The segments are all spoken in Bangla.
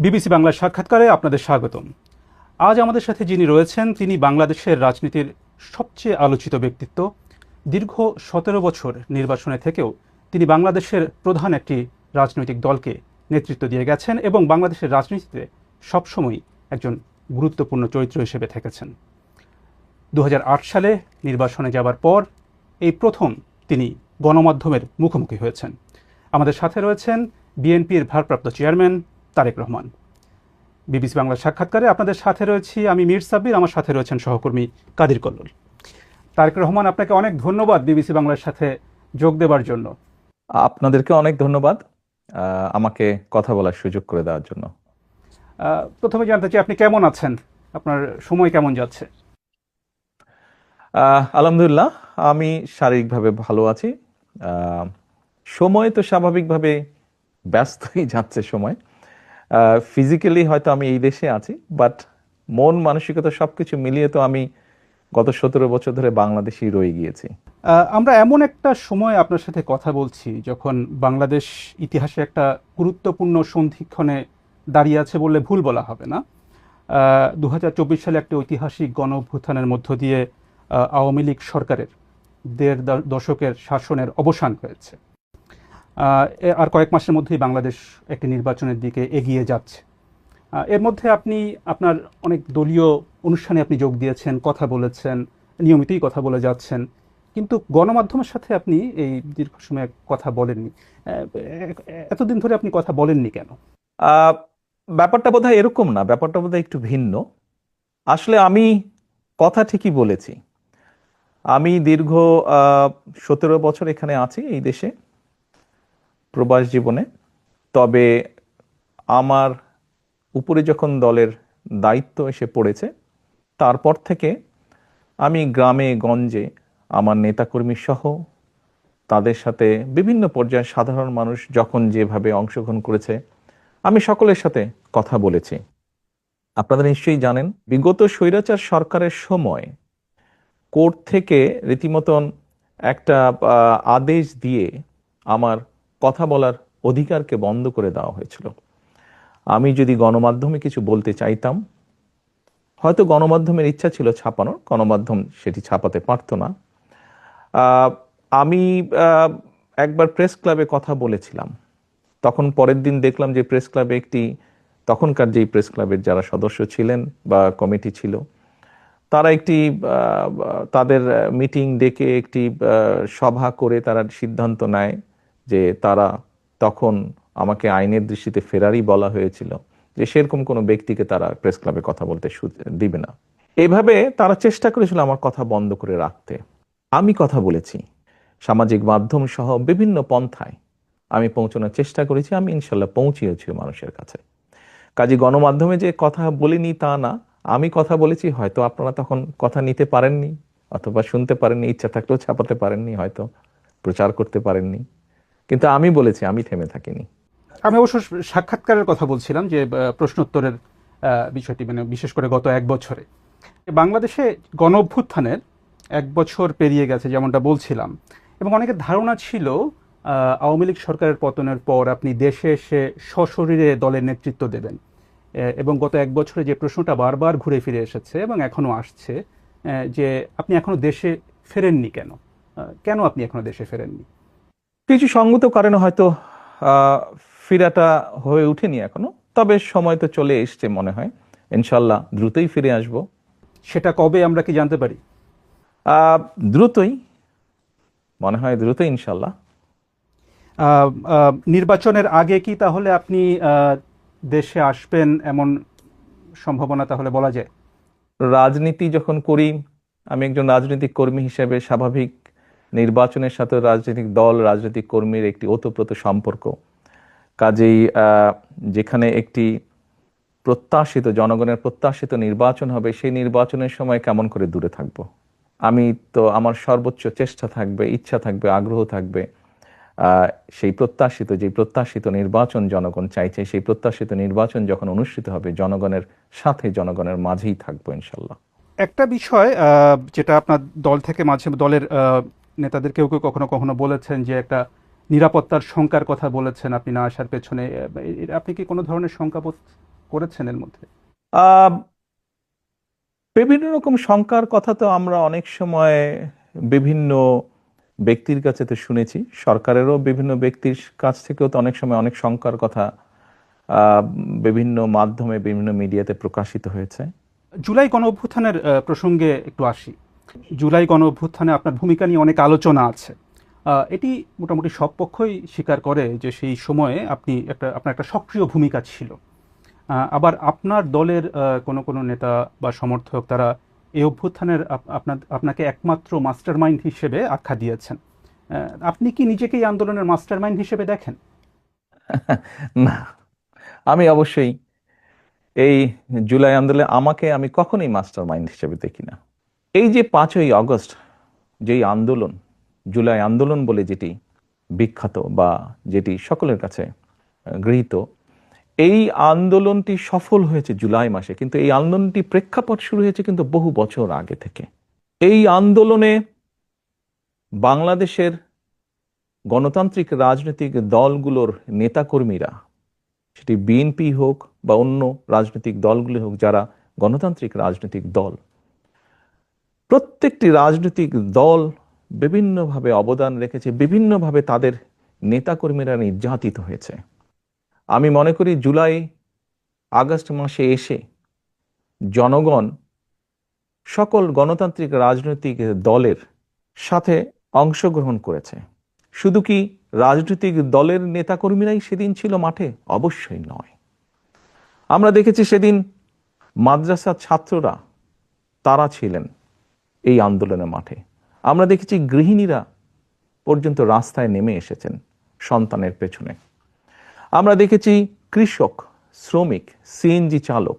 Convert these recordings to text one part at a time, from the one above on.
বিবিসি বাংলার সাক্ষাৎকারে আপনাদের স্বাগতম। আজ আমাদের সাথে যিনি রয়েছেন তিনি বাংলাদেশের রাজনীতির সবচেয়ে আলোচিত ব্যক্তিত্ব। দীর্ঘ ১৭ বছর নির্বাচনে থেকেও তিনি বাংলাদেশের প্রধান একটি রাজনৈতিক দলকে নেতৃত্ব দিয়ে গেছেন এবং বাংলাদেশের রাজনীতিতে সবসময়ই একজন গুরুত্বপূর্ণ চরিত্র হিসেবে থেকেছেন। ২০০৮ সালে নির্বাচনে যাবার পর এই প্রথম তিনি গণমাধ্যমের মুখোমুখি হয়েছেন। আমাদের সাথে রয়েছেন বিএনপির ভারপ্রাপ্ত চেয়ারম্যান তারেক রহমান। বিবিসি বাংলার সাক্ষাৎকারে আপনাদের সাথে রয়েছি আমি মীর সাব্বির, আমার সাথে রয়েছেন সহকর্মী কাদির কল্লোল। তারেক রহমান, আপনাকে অনেক ধন্যবাদ বিবিসি বাংলার সাথে যোগ দেবার জন্য। আপনাদেরকে অনেক ধন্যবাদ আমাকে কথা বলার সুযোগ করে দেওয়ার জন্য। প্রথমে জানতে চাই আপনি কেমন আছেন, আপনার সময় কেমন যাচ্ছে? আলহামদুলিল্লাহ, আমি শারীরিকভাবে ভালো আছি। সময় তো স্বাভাবিকভাবে ব্যস্তই যাচ্ছে সময়। ফিজিক্যালি হয়তো আমি এই দেশে আছি, বাট মন মানসিকতা সবকিছু মিলিয়ে তো আমি গত ১৭ বছর ধরে বাংলাদেশেই রয়ে গিয়েছি। আমরা এমন একটা সময় আপনার সাথে কথা বলছি যখন বাংলাদেশ ইতিহাসে একটা গুরুত্বপূর্ণ সন্ধিক্ষণে দাঁড়িয়ে আছে বললে ভুল বলা হবে না। ২০২৪ সালে একটা ঐতিহাসিক গণ অভ্যুত্থানের মধ্য দিয়ে আওয়ামী লীগ সরকারের ১.৫ দশকের শাসনের অবসান হয়েছে। আর কয়েক মাসের মধ্যেই বাংলাদেশ একটি নির্বাচনের দিকে এগিয়ে যাচ্ছে। এর মধ্যে আপনি আপনার অনেক দলীয় অনুষ্ঠানে আপনি যোগ দিয়েছেন, কথা বলেছেন, নিয়মিতই কথা বলে যাচ্ছেন, কিন্তু গণমাধ্যমের সাথে আপনি এই দীর্ঘ সময় কথা বলেননি। এতদিন ধরে আপনি কথা বলেননি কেন? ব্যাপারটা বোধহয় এরকম না, ব্যাপারটা বোধহয় একটু ভিন্ন। আসলে আমি কথা ঠিকই বলেছি। আমি দীর্ঘ ১৭ বছর এখানে আছি এই দেশে প্রবাস জীবনে। তবে আমার উপরে যখন দলের দায়িত্ব এসে পড়েছে তারপর থেকে আমি গ্রামে গঞ্জে আমার নেতাকর্মী সহ তাদের সাথে বিভিন্ন পর্যায়ে সাধারণ মানুষ যখন যেভাবে অংশগ্রহণ করেছে আমি সকলের সাথে কথা বলেছি। আপনারা নিশ্চয়ই জানেন, বিগত স্বৈরাচার সরকারের সময় কোর্ট থেকে রীতিমতন একটা আদেশ দিয়ে আমার কথা বলার অধিকারকে বন্ধ করে দেওয়া হয়েছিল। আমি যদি গণমাধ্যমে কিছু বলতে চাইতাম, হয়তো গণমাধ্যমের ইচ্ছা ছিল ছাপানোর, গণমাধ্যম সেটি ছাপাতে পারতো না। আমি একবার প্রেস ক্লাবে কথা বলেছিলাম, তখন পরের দিন দেখলাম যে প্রেস ক্লাবে তখনকার যেই প্রেস ক্লাবের যারা সদস্য ছিলেন বা কমিটি ছিল তারা তাদের মিটিং ডেকে একটি সভা করে তারা সিদ্ধান্ত নেয় যে তারা তখন আমাকে আইনের দৃষ্টিতে ফেরারি বলা হয়েছিল, যে সেরকম কোনো ব্যক্তিকে তারা প্রেস ক্লাবে কথা বলতে দিবে না। এভাবে তারা চেষ্টা করেছিল আমার কথা বন্ধ করে রাখতে। আমি কথা বলেছি সামাজিক মাধ্যম সহ বিভিন্ন পন্থায় আমি পৌঁছানোর চেষ্টা করেছি, আমি ইনশাল্লাহ পৌঁছিয়েছি মানুষের কাছে। কাজে গণমাধ্যমে যে কথা বলিনি তা না, আমি কথা বলেছি, হয়তো আপনারা তখন কথা নিতে পারেননি অথবা শুনতে পারেননি, ইচ্ছা থাকলেও ছাপাতে পারেননি, হয়তো প্রচার করতে পারেননি, কিন্তু আমি বলেছি, আমি থেমে থাকিনি। আমি অবশ্য সাক্ষাৎকারের কথা বলছিলাম, যে প্রশ্নোত্তরের বিষয়টি, মানে বিশেষ করে গত এক বছরে বাংলাদেশে গণ অভ্যুত্থানের ১ বছর পেরিয়ে গেছে যেমনটা বলছিলাম, এবং অনেকের ধারণা ছিল আওয়ামী লীগ সরকারের পতনের পর আপনি দেশে এসে সশরীরে দলের নেতৃত্ব দেবেন, এবং গত ১ বছরে যে প্রশ্নটা বারবার ঘুরে ফিরে এসেছে এবং এখনো আসছে, যে আপনি এখনো দেশে ফেরেননি কেন? কেন আপনি এখনো দেশে ফেরেননি? কিছু সঙ্গত কারণে হয়তো ফিরাটা হয়ে উঠেনি এখনো, তবে সময় তো চলে এসছে, মনে হয় ইনশাল্লাহ দ্রুতই ফিরে আসব। সেটা কবে আমরা কি জানতে পারি? দ্রুতই, মনে হয় দ্রুতই ইনশাল্লাহ। নির্বাচনের আগে কি তাহলে আপনি দেশে আসবেন এমন সম্ভাবনা তাহলে বলা যায়? রাজনীতি যখন করি, আমি একজন রাজনৈতিক কর্মী হিসেবে স্বাভাবিক নির্বাচনের সাথে রাজনৈতিক দল রাজনৈতিক কর্মীর একটি ওতপ্রোত সম্পর্ক। কাজেই যেখানে একটি প্রত্যাশিত, জনগণের প্রত্যাশিত নির্বাচন হবে, সেই নির্বাচনের সময় কেমন করে দূরে থাকব? আমি তো, আমার সর্বোচ্চ চেষ্টা থাকবে, ইচ্ছা থাকবে, আগ্রহ থাকবে সেই প্রত্যাশিত নির্বাচন জনগণ চাইছে, সেই প্রত্যাশিত নির্বাচন যখন অনুষ্ঠিত হবে জনগণের সাথে, জনগণের মাঝেই থাকবো ইনশাল্লাহ। একটা বিষয় যেটা আপনার দল থেকে মাঝে দলের নেতাদের কেউ কেউ কখনো কখনো বলেছেন, যে একটা নিরাপত্তার শঙ্কার কথা বলেছেন আপনি না আসার পেছনে। আপনি কি কোনো ধরনের শঙ্কা করেছেন এর মধ্যে? আহ বিভিন্ন রকম শঙ্কার কথা তো আমরা অনেক সময় বিভিন্ন ব্যক্তির কাছে তো শুনেছি, সরকারেরও বিভিন্ন ব্যক্তির কাছ থেকেও তো অনেক সময় অনেক শঙ্কার কথা আহ, বিভিন্ন মাধ্যমে বিভিন্ন মিডিয়াতে প্রকাশিত হয়েছে। জুলাই গণ অভ্যুত্থানের প্রসঙ্গে একটু আসি। জুলাই গণ অভ্যুত্থানে আপনার ভূমিকা নিয়ে অনেক আলোচনা আছে। এটি মোটামুটি সব পক্ষই স্বীকার করে যে সেই সময়ে আপনার একটা সক্রিয় ভূমিকা ছিল। আবার আপনার দলের কোনো কোনো নেতা বা সমর্থক তারা এই অভ্যুত্থানের আপনাকে একমাত্র মাস্টারমাইন্ড হিসেবে আখ্যা দিয়েছেন। আপনি কি নিজেকে এই আন্দোলনের মাস্টারমাইন্ড হিসেবে দেখেন? না, আমি অবশ্যই এই জুলাই আন্দোলনে আমাকে আমি কখনোই মাস্টার মাইন্ড হিসেবে দেখি না। এই যে 5ই আগস্ট যেই আন্দোলন, জুলাই আন্দোলন বলে যেটি বিখ্যাত বা যেটি সকলের কাছে গৃহীত, এই আন্দোলনটি সফল হয়েছে জুলাই মাসে, কিন্তু এই আন্দোলনটি প্রেক্ষাপট শুরু হয়েছে কিন্তু বহু বছর আগে থেকে। এই আন্দোলনে বাংলাদেশের গণতান্ত্রিক রাজনৈতিক দলগুলোর নেতাকর্মীরা, সেটি বিএনপি হোক বা অন্য রাজনৈতিক দলগুলো হোক, যারা গণতান্ত্রিক রাজনৈতিক দল, প্রত্যেকটি রাজনৈতিক দল বিভিন্নভাবে অবদান রেখেছে, বিভিন্নভাবে তাদের নেতাকর্মীরা নির্যাতিত হয়েছে। আমি মনে করি জুলাই আগস্ট মাসে এসে জনগণ সকল গণতান্ত্রিক রাজনৈতিক দলের সাথে অংশগ্রহণ করেছে। শুধু কি রাজনৈতিক দলের নেতাকর্মীরাই সেদিন ছিল মাঠে? অবশ্যই নয়। আমরা দেখেছি সেদিন মাদ্রাসার ছাত্ররা, তারা ছিলেন এই আন্দোলনের মাঠে। আমরা দেখেছি গৃহিণীরা পর্যন্ত রাস্তায় নেমে এসেছেন সন্তানের পেছনে। আমরা দেখেছি কৃষক, শ্রমিক, সিএনজি চালক,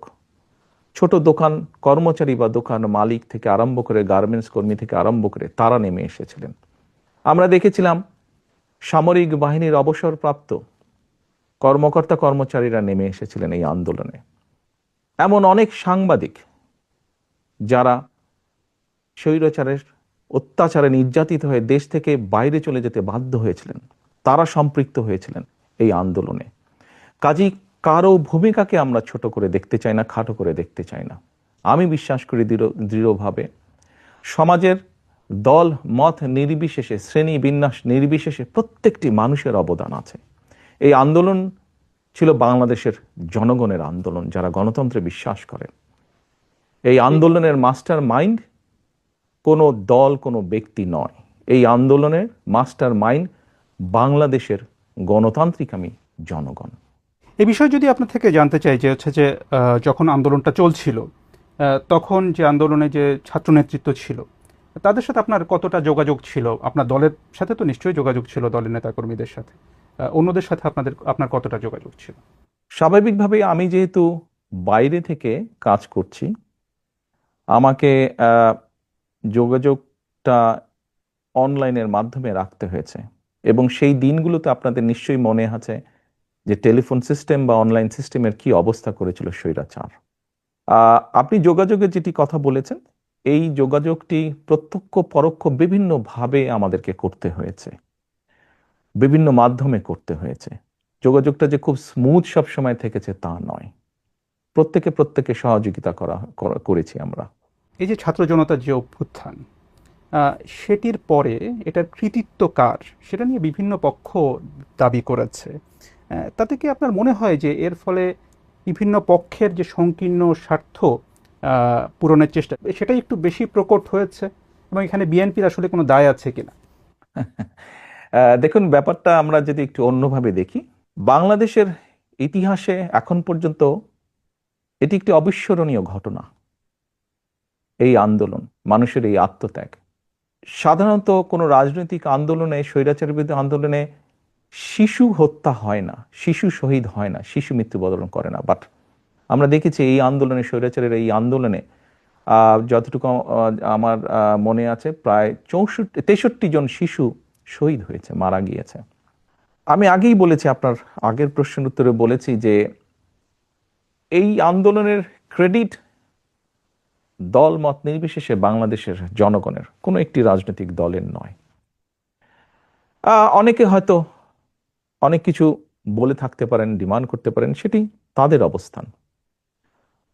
ছোট দোকান কর্মচারী বা দোকান মালিক থেকে আরম্ভ করে গার্মেন্টস কর্মী থেকে আরম্ভ করে তারা নেমে এসেছিলেন। আমরা দেখেছিলাম সামরিক বাহিনীর অবসরপ্রাপ্ত কর্মকর্তা কর্মচারীরা নেমে এসেছিলেন এই আন্দোলনে। এমন অনেক সাংবাদিক যারা স্বৈরাচারের অত্যাচারে নির্যাতিত হয়ে দেশ থেকে বাইরে চলে যেতে বাধ্য হয়েছিলেন, তারা সম্পৃক্ত হয়েছিলেন এই আন্দোলনে। কাজেই কারো ভূমিকাকে আমরা ছোট করে দেখতে চাই না, খাটো করে দেখতে চাই না। আমি বিশ্বাস করি দৃঢ়ভাবে সমাজের দল মত নির্বিশেষে, শ্রেণী বিন্যাস নির্বিশেষে প্রত্যেকটি মানুষের অবদান আছে। এই আন্দোলন ছিল বাংলাদেশের জনগণের আন্দোলন, যারা গণতন্ত্রে বিশ্বাস করেন। এই আন্দোলনের মাস্টার মাইন্ড কোনো দল, কোনো ব্যক্তি নয়। এই আন্দোলনের মাস্টার মাইন্ড বাংলাদেশের গণতান্ত্রিকামী জনগণ। এ বিষয়ে যদি আপনার থেকে জানতে চাই যে হচ্ছে যে যখন আন্দোলনটা চলছিল তখন যে আন্দোলনে যে ছাত্র নেতৃত্ব ছিল তাদের সাথে আপনার কতটা যোগাযোগ ছিল? আপনার দলের সাথে তো নিশ্চয়ই যোগাযোগ ছিল, দলের নেতাকর্মীদের সাথে। অন্যদের সাথে আপনার কতটা যোগাযোগ ছিল? স্বাভাবিকভাবে আমি যেহেতু বাইরে থেকে কাজ করছি, আমাকে যোগাযোগটা অনলাইনের মাধ্যমে রাখতে হয়েছে। এবং সেই দিনগুলোতে আপনাদের নিশ্চয়ই মনে আছে যে টেলিফোন সিস্টেম বা অনলাইন সিস্টেমের কি অবস্থা করেছিল স্বৈরাচার। আপনি যোগাযোগের যেটি কথা বলেছেন, এই যোগাযোগটি প্রত্যক্ষ পরোক্ষ বিভিন্নভাবে আমাদেরকে করতে হয়েছে, বিভিন্ন মাধ্যমে করতে হয়েছে। যোগাযোগটা যে খুব স্মুথ সব সময় থেকেছে তা নয়। প্রত্যেকে সহযোগিতা করেছি আমরা। এই যে ছাত্র জনতার যে অভ্যুত্থান, সেটির পরে এটার কৃতিত্ব কার সেটা নিয়ে বিভিন্ন পক্ষ দাবি করেছে। তাতে কি আপনার মনে হয় যে এর ফলে বিভিন্ন পক্ষের যে সংকীর্ণ স্বার্থ পূরণের চেষ্টা সেটাই একটু বেশি প্রকট হয়েছে, এবং এখানে বিএনপির আসলে কোনো দায় আছে কিনা? দেখুন, ব্যাপারটা আমরা যদি একটু অন্যভাবে দেখি, বাংলাদেশের ইতিহাসে এখন পর্যন্ত এটি একটি অবিস্মরণীয় ঘটনা। এই আন্দোলন, মানুষের এই আত্মত্যাগ। সাধারণত কোনো রাজনৈতিক আন্দোলনে, স্বৈরাচারের বিরুদ্ধে আন্দোলনে শিশু হত্যা হয় না, শিশু শহীদ হয় না, শিশু মৃত্যুবরণ করে না। বাট আমরা দেখেছি এই আন্দোলনে, স্বৈরাচারের এই আন্দোলনে যতটুকু আমার মনে আছে, প্রায় 63 জন শিশু শহীদ হয়েছে, মারা গিয়েছে। আমি আগেই বলেছি, আপনার আগের প্রশ্নের উত্তরে বলেছি যে এই আন্দোলনের ক্রেডিট দল মত নির্বিশেষে বাংলাদেশের জনগণের, কোনো একটি রাজনৈতিক দলের নয়। অনেকে হয়তো অনেক কিছু বলে থাকতে পারেন, ডিমান্ড করতে পারেন, সেটি তাদের অবস্থান।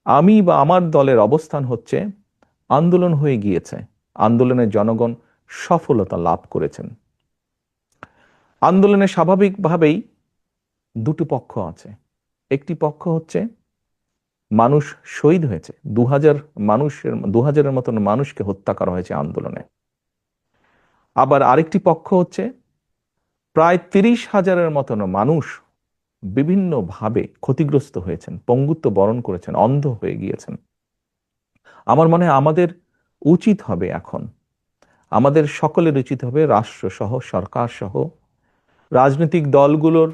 আমি বা আমার দলের অবস্থান হচ্ছে আন্দোলন হয়ে গিয়েছে, আন্দোলনের জনগণ সফলতা লাভ করেছেন। আন্দোলনে স্বাভাবিকভাবেই দুটো পক্ষ আছে। একটি পক্ষ হচ্ছে মানুষ শহীদ হয়েছে, 2000 মতন মানুষকে হত্যা করা হয়েছে আন্দোলনে। আবার আরেকটি পক্ষ হচ্ছে প্রায় 30,000-এর মতন মানুষ বিভিন্নভাবে ক্ষতিগ্রস্ত হয়েছেন, পঙ্গুত্ব বরণ করেছেন, অন্ধ হয়ে গিয়েছেন। আমার মনে হয় আমাদের উচিত হবে এখন, আমাদের সকলের উচিত হবে রাষ্ট্রসহ, সরকারসহ, রাজনৈতিক দলগুলোর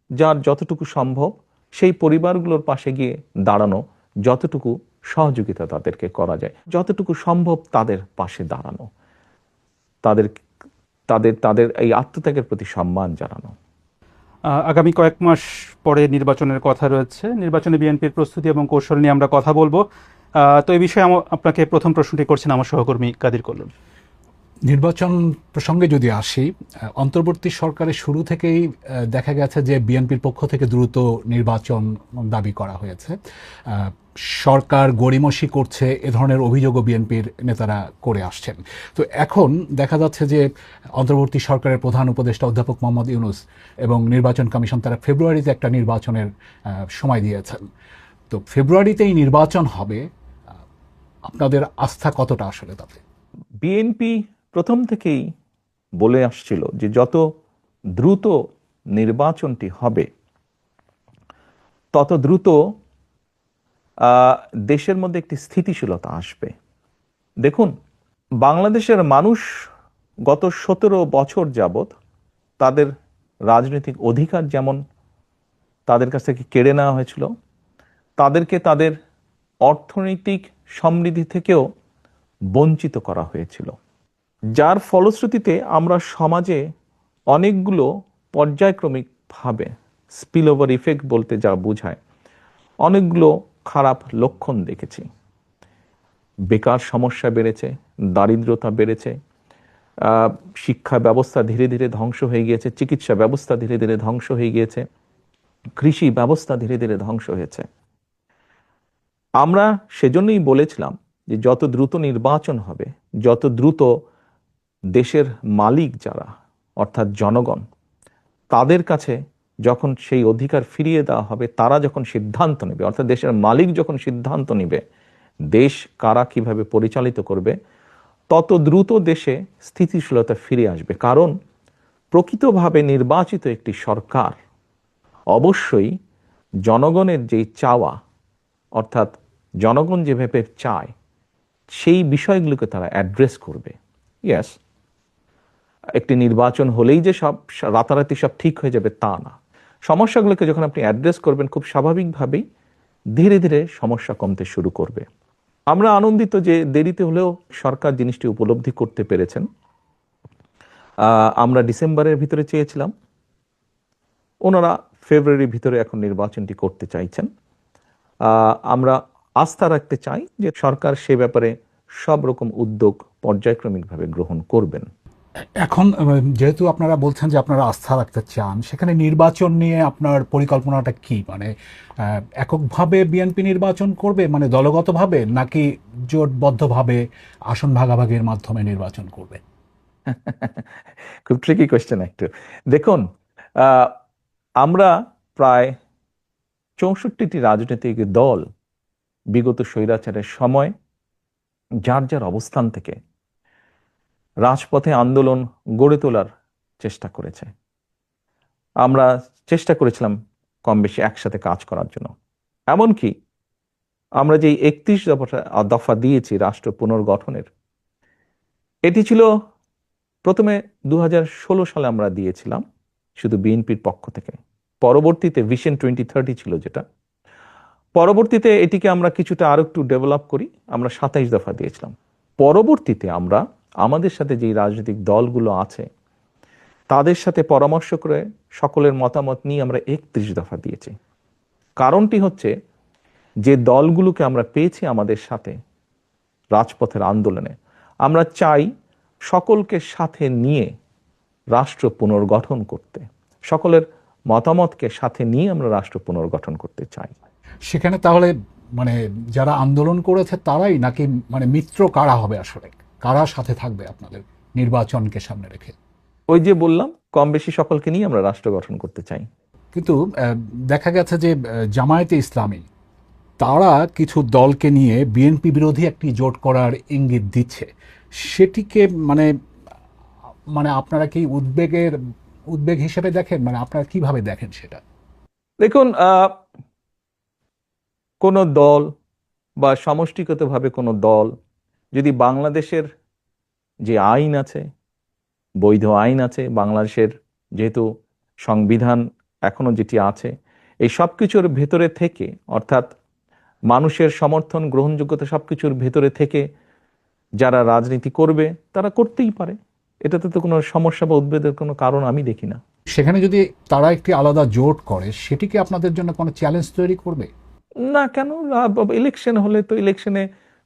যার যতটুকু সম্ভব সেই পরিবারগুলোর পাশে গিয়ে দাঁড়ানো, যতটুকু সহযোগিতা তাদেরকে করা যায়, যতটুকু সম্ভব তাদের পাশে দাঁড়ানো, তাদের তাদের তাদের এই আত্মত্যাগের প্রতি সম্মান জানানো। আগামী কয়েক মাস পরে নির্বাচনের কথা রয়েছে। নির্বাচনে বিএনপির প্রস্তুতি এবং কৌশল নিয়ে আমরা কথা বলবো। তো এই বিষয়ে আপনাকে প্রথম প্রশ্নটি করছেন আমার সহকর্মী কাদির কল্লোল। নির্বাচন প্রসঙ্গে যদি আসি, অন্তর্বর্তী সরকারের শুরু থেকেই দেখা গেছে যে বিএনপির পক্ষ থেকে দ্রুত নির্বাচন দাবি করা হয়েছে। সরকার গড়িমসি করছে, এ ধরনের অভিযোগও বিএনপির নেতারা করে আসছেন। তো এখন দেখা যাচ্ছে যে অন্তর্বর্তী সরকারের প্রধান উপদেষ্টা অধ্যাপক মোহাম্মদ ইউনূস এবং নির্বাচন কমিশন তারা ফেব্রুয়ারিতে একটা নির্বাচনের সময় দিয়েছেন। তো ফেব্রুয়ারিতেই নির্বাচন হবে, আপনাদের আস্থা কতটা আসলে তাতে? বিএনপি প্রথম থেকেই বলে আসছিল যে যত দ্রুত নির্বাচনটি হবে তত দ্রুত দেশের মধ্যে একটি স্থিতিশীলতা আসবে। দেখুন, বাংলাদেশের মানুষ গত 17 বছর যাবৎ তাদের রাজনৈতিক অধিকার যেমন তাদের কাছ থেকে কেড়ে নেওয়া হয়েছিল, তাদেরকে তাদের অর্থনৈতিক সমৃদ্ধি থেকেও বঞ্চিত করা হয়েছিল, যার ফলশ্রুতিতে আমরা সমাজে অনেকগুলো পর্যায়ক্রমিকভাবে স্পিল ওভার ইফেক্ট বলতে যা বোঝায় অনেকগুলো খারাপ লক্ষণ দেখেছি। বেকার সমস্যা বেড়েছে, দারিদ্রতা বেড়েছে, শিক্ষা ব্যবস্থা ধীরে ধীরে ধ্বংস হয়ে গিয়েছে, চিকিৎসা ব্যবস্থা ধীরে ধীরে ধ্বংস হয়ে গিয়েছে, কৃষি ব্যবস্থা ধীরে ধীরে ধ্বংস হয়েছে। আমরা সেজন্যই বলেছিলাম যে যত দ্রুত নির্বাচন হবে, যত দ্রুত দেশের মালিক যারা অর্থাৎ জনগণ, তাদের কাছে যখন সেই অধিকার ফিরিয়ে দেওয়া হবে, তারা যখন সিদ্ধান্ত নেবে, অর্থাৎ দেশের মালিক যখন সিদ্ধান্ত নেবে দেশ কারা কিভাবে পরিচালিত করবে, তত দ্রুত দেশে স্থিতিশীলতা ফিরে আসবে। কারণ প্রকৃতভাবে নির্বাচিত একটি সরকার অবশ্যই জনগণের যেই চাওয়া, অর্থাৎ জনগণ যেভাবে চায় সেই বিষয়গুলোকে তারা অ্যাড্রেস করবে। ইয়েস, একটি নির্বাচন হলেই যে সব রাতারাতি সব ঠিক হয়ে যাবে তা না। সমস্যাগুলোকে যখন আপনি অ্যাড্রেস করবেন, খুব স্বাভাবিকভাবেই ধীরে ধীরে সমস্যা কমতে শুরু করবে। আমরা আনন্দিত যে দেরিতে হলেও সরকার জিনিসটি উপলব্ধি করতে পেরেছেন। আমরা ডিসেম্বরের ভিতরে চেয়েছিলাম, ওনারা ফেব্রুয়ারির ভিতরে এখন নির্বাচনটি করতে চাইছেন। আমরা আস্থা রাখতে চাই যে সরকার সে ব্যাপারে সব রকম উদ্যোগ পর্যায়ক্রমিকভাবে গ্রহণ করবেন। এখন যেহেতু আপনারা বলছেন যে আপনারা আস্থা রাখতে চান, সেখানে নির্বাচন নিয়ে আপনার পরিকল্পনাটা কি? মানে এককভাবে বিএনপি নির্বাচন করবে, মানে দলগতভাবে, নাকি জোটবদ্ধভাবে আসন ভাগাভাগির মাধ্যমে নির্বাচন করবে? খুব ট্রিকি কোয়েশ্চেন একটু। দেখুন, আমরা প্রায় 64টি রাজনৈতিক দল বিগত স্বৈরাচারের সময় যার যার অবস্থান থেকে রাজপথে আন্দোলন গড়ে তোলার চেষ্টা করেছে। আমরা চেষ্টা করেছিলাম কম বেশি একসাথে কাজ করার জন্য। এমনকি আমরা যে 31 দফা দিয়েছি রাষ্ট্র পুনর্গঠনের, এটি ছিল প্রথমে 2016 সালে আমরা দিয়েছিলাম শুধু বিএনপির পক্ষ থেকে। পরবর্তীতে ভিশন 2030 ছিল যেটা, পরবর্তীতে এটিকে আমরা কিছুটা আরো একটু ডেভেলপ করি, আমরা 27 দফা দিয়েছিলাম। পরবর্তীতে আমরা আমাদের সাথে যেই রাজনৈতিক দলগুলো আছে তাদের সাথে পরামর্শ করে সকলের মতামত নিয়ে আমরা 31 দফা দিয়েছি। কারণটি হচ্ছে যে দলগুলোকে আমরা পেয়েছি আমাদের সাথে রাজপথের আন্দোলনে, আমরা চাই সকলকে সাথে নিয়ে রাষ্ট্র পুনর্গঠন করতে, সকলের মতামতকে সাথে নিয়ে আমরা রাষ্ট্র পুনর্গঠন করতে চাই। সেখানে তাহলে মানে যারা আন্দোলন করেছে তারাই, নাকি মানে মিত্র কারা হবে আসলে, কারা সাথে থাকবে আপনাদের নির্বাচনকে সামনে রেখে? ওই যে বললাম, কম বেশি সকলকে নিয়ে আমরা রাষ্ট্র গঠন করতে চাই। কিন্তু দেখা গেছে যে জামায়াতে ইসলামী তারা কিছু দলকে নিয়ে বিএনপি বিরোধী একটি জোট করার ইঙ্গিত দিচ্ছে। সেটিকে মানে মানে আপনারা কি উদ্বেগ হিসেবে দেখেন? মানে আপনারা কিভাবে দেখেন সেটা? দেখুন, কোনো দল বা সমষ্টিগতভাবে কোনো দল যদি বাংলাদেশের যে আইন আছে, বৈধ আইন আছে বাংলাদেশের, যেহেতু সংবিধান এখনো যেটি আছে, এই সব কিছুর ভেতরে থেকে, অর্থাৎ মানুষের সমর্থন গ্রহণযোগ্যতা সবকিছুর ভেতরে থেকে যারা রাজনীতি করবে তারা করতেই পারে। এটাতে তো কোনো সমস্যা বা উদ্বেগের কোনো কারণ আমি দেখি না। সেখানে যদি তারা একটি আলাদা জোট করে, সেটি কি আপনাদের জন্য কোনো চ্যালেঞ্জ তৈরি করবে? না, কেন? ইলেকশন হলে তো ইলেকশনে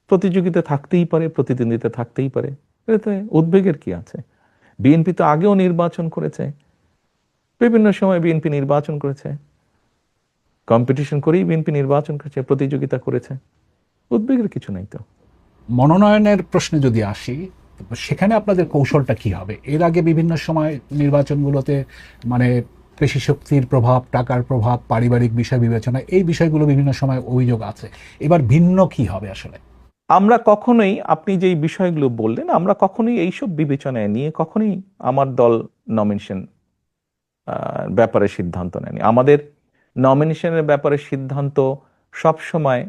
প্রতিযোগিতা থাকতেই পারে, প্রতিদ্বন্দ্বিতা থাকতেই পারে, এতে উদ্বেগের কি আছে? বিএনপি তো আগেও নির্বাচন করেছে, বিভিন্ন সময় বিএনপি নির্বাচন করেছে, কম্পিটিশন করেই বিএনপি নির্বাচন করেছে, প্রতিযোগিতা করেছে, উদ্বেগের কিছু নাই তো। মনোনয়নের প্রশ্নে যদি আসি, সেখানে আপনাদের কৌশলটা কি হবে? এর আগে বিভিন্ন সময় নির্বাচনগুলোতে মানে পেশি শক্তির প্রভাব, টাকার প্রভাব, পারিবারিক বিষয় বিবেচনা, এই বিষয়গুলো বিভিন্ন সময় অভিযোগ আছে। এবার ভিন্ন কি হবে আসলে? আমরা কখনোই, আপনি যেই বিষয়গুলো বললেন, আমরা কখনোই এইসব বিবেচনায় নিয়ে কখনোই আমার দল নমিনেশন ব্যাপারে সিদ্ধান্ত নেয়নি। আমাদের নমিনেশনের ব্যাপারে সিদ্ধান্ত সব সময়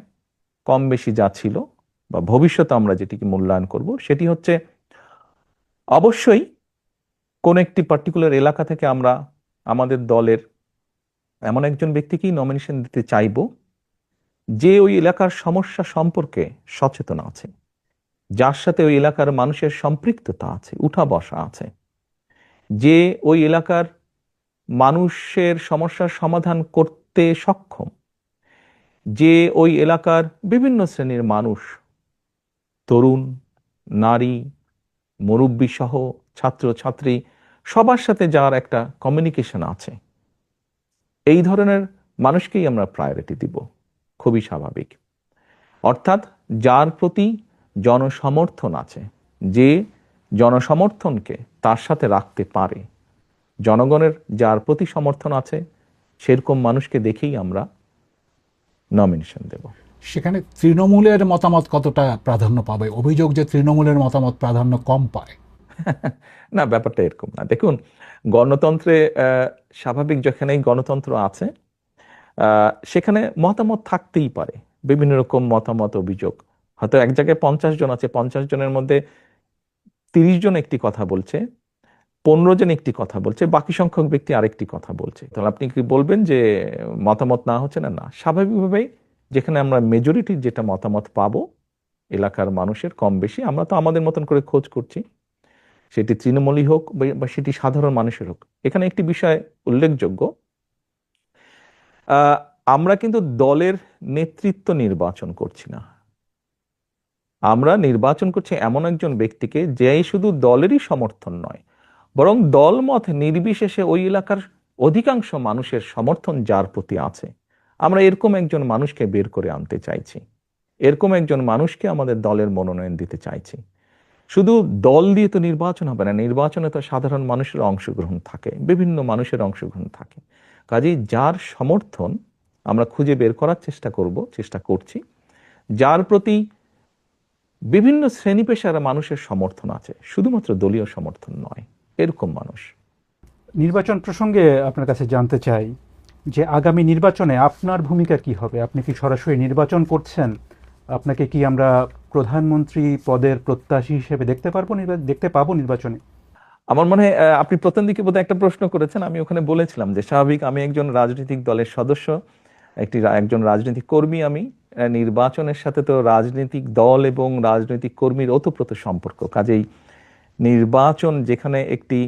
কম বেশি যা ছিল বা ভবিষ্যতে আমরা যেটিকে মূল্যায়ন করব সেটি হচ্ছে, অবশ্যই কোন একটি পার্টিকুলার এলাকা থেকে আমরা আমাদের দলের এমন একজন ব্যক্তিকেই নমিনেশন দিতে চাইব যে ওই এলাকার সমস্যা সম্পর্কে সচেতন আছে, যার সাথে ওই এলাকার মানুষের সম্পৃক্ততা আছে, উঠা বসা আছে, যে ওই এলাকার মানুষের সমস্যার সমাধান করতে সক্ষম, যে ওই এলাকার বিভিন্ন শ্রেণীর মানুষ, তরুণ, নারী, মুরব্বী সহ ছাত্র ছাত্রী, সবার সাথে যার একটা কমিউনিকেশন আছে, এই ধরনের মানুষকেই আমরা প্রায়োরিটি দিব। খুবই স্বাভাবিক। অর্থাৎ যার প্রতি জনসমর্থন আছে, যে জনসমর্থনকে তার সাথে রাখতে পারে, জনগণের যার প্রতি সমর্থন আছে, সেরকম মানুষকে দেখেই আমরা নমিনেশন দেব। সেখানে তৃণমূলের মতামত কতটা প্রাধান্য পাবে? অভিযোগ যে তৃণমূলের মতামত প্রাধান্য কম পায়। না, ব্যাপারটা এরকম না। দেখুন, গণতন্ত্রে স্বাভাবিক যেখানেই গণতন্ত্র আছে সেখানে মতামত থাকতেই পারে, বিভিন্ন রকম মতামত, অভিযোগ। হয়তো এক জায়গায় 50 জন আছে, 50 জনের মধ্যে 30 জন একটি কথা বলছে, 15 জন একটি কথা বলছে, বাকি সংখ্যক ব্যক্তি আরেকটি কথা বলছে। তাহলে আপনি কি বলবেন যে মতামত না হচ্ছে? না, না, স্বাভাবিকভাবেই যেখানে আমরা মেজরিটির যেটা মতামত পাবো এলাকার মানুষের কম বেশি, আমরা তো আমাদের মতন করে খোঁজ করছি, সেটি তৃণমূলই হোক বা সেটি সাধারণ মানুষের হোক। এখানে একটি বিষয় উল্লেখযোগ্য, আমরা কিন্তু দলের নেতৃত্ব নির্বাচন করছি না, আমরা নির্বাচন করছি এমন একজন ব্যক্তিকে যে শুধু দলেরই সমর্থন নয়, বরং দলমত নির্বিশেষে ওই এলাকার অধিকাংশ মানুষের সমর্থন যার প্রতি আছে, আমরা এরকম একজন মানুষকে বের করে আনতে চাইছি, এরকম একজন মানুষকে আমাদের দলের মনোনয়ন দিতে চাইছি। শুধু দল দিয়ে তো নির্বাচন হবে না, নির্বাচনে তো সাধারণ মানুষের অংশগ্রহণ থাকে, বিভিন্ন মানুষের অংশগ্রহণ থাকে। কাজেই যার সমর্থন আমরা খুঁজে বের করার চেষ্টা করছি, যার প্রতি বিভিন্ন শ্রেণী পেশার মানুষের সমর্থন আছে, শুধুমাত্র দলীয় সমর্থন নয়, এরকম মানুষ। নির্বাচন প্রসঙ্গে আপনার কাছে জানতে চাই যে আগামী নির্বাচনে আপনার ভূমিকা কি হবে? আপনি কি সরাসরি নির্বাচন করছেন? আপনাকে কি আমরা প্রধানমন্ত্রী পদের প্রত্যাশী হিসেবে দেখতে পাবো নির্বাচনে? আমার মনে হয় আপনি প্রথম দিকে বোধহয় একটা প্রশ্ন করেছেন, আমি ওখানে বলেছিলাম যে স্বাভাবিক আমি একজন রাজনৈতিক দলের সদস্য, একজন রাজনৈতিক কর্মী। আমি নির্বাচনের সাথে তো রাজনৈতিক দল এবং রাজনৈতিক কর্মীর ওতপ্রোত সম্পর্ক। কাজেই নির্বাচন যেখানে একটি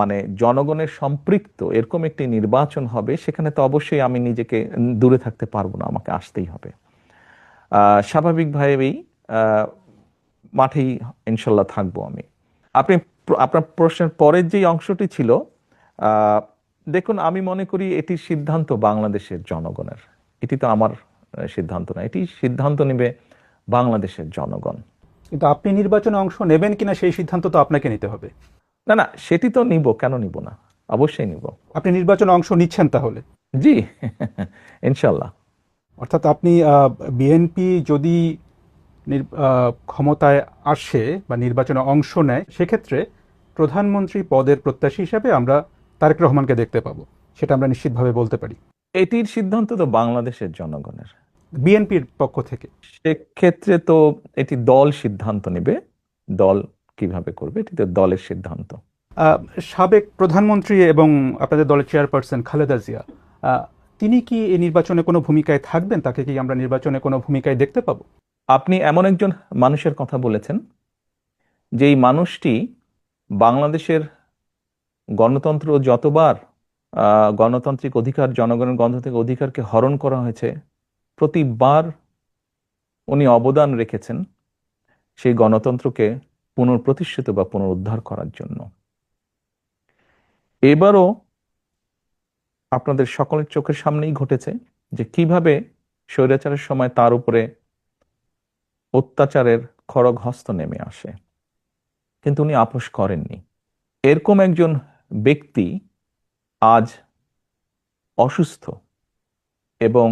মানে জনগণের সম্পৃক্ত এরকম একটি নির্বাচন হবে, সেখানে তো অবশ্যই আমি নিজেকে দূরে থাকতে পারবো না, আমাকে আসতেই হবে। স্বাভাবিকভাবেই মাঠেই ইনশাল্লাহ থাকবো আমি। আপনার প্রশ্নের পরের যে অংশটি ছিল, দেখুন, আমি মনে করি এটির সিদ্ধান্ত বাংলাদেশের জনগণের, এটি তো আমার সিদ্ধান্ত না, এটি সিদ্ধান্ত নেবে বাংলাদেশের জনগণ। কিন্তু আপনি নির্বাচনে অংশ নেবেন কিনা সেই সিদ্ধান্ত তো আপনাকে নিতে হবে। না না, সেটি তো নিব, কেন নিব না, অবশ্যই নিব। আপনি নির্বাচনে অংশ নিচ্ছেন তাহলে? জি, ইনশাল্লাহ। অর্থাৎ আপনি বিএনপি যদি ক্ষমতায় আসে বা নির্বাচনে অংশ নেয়, সেক্ষেত্রে প্রধানমন্ত্রী পদের প্রত্যাশী হিসাবে আমরা তারেক রহমানকে দেখতে পাবো, সেটা আমরা নিশ্চিতভাবে বলতে পারি। এটির সিদ্ধান্ত তো বাংলাদেশের জনগণের, বিএনপির পক্ষ থেকে। সেক্ষেত্রে তো এটি দল সিদ্ধান্ত নেবে, দল কিভাবে করবে এটি তো দলের সিদ্ধান্ত। সাবেক প্রধানমন্ত্রী এবং আপনাদের দলের চেয়ারপারসন খালেদা জিয়া, তিনি কি এই নির্বাচনে কোনো ভূমিকায় থাকবেন? তাকে কি আমরা নির্বাচনে কোনো ভূমিকায় দেখতে পাবো? আপনি এমন একজন মানুষের কথা বলেছেন, যেই মানুষটি বাংলাদেশের গণতন্ত্র যতবার গণতান্ত্রিক অধিকার, জনগণের গণতান্ত্রিক অধিকারকে হরণ করা হয়েছে, প্রতিবার উনি অবদান রেখেছেন সেই গণতন্ত্রকে পুনঃপ্রতিষ্ঠিত বা পুনরুদ্ধার করার জন্য। এবারও আপনাদের সকলের চোখের সামনেই ঘটেছে যে কিভাবে স্বৈরাচারের সময় তার উপরে অত্যাচারের খড়গ হস্ত নেমে আসে, কিন্তু উনি আপোষ করেননি। এরকম একজন ব্যক্তি আজ অসুস্থ, এবং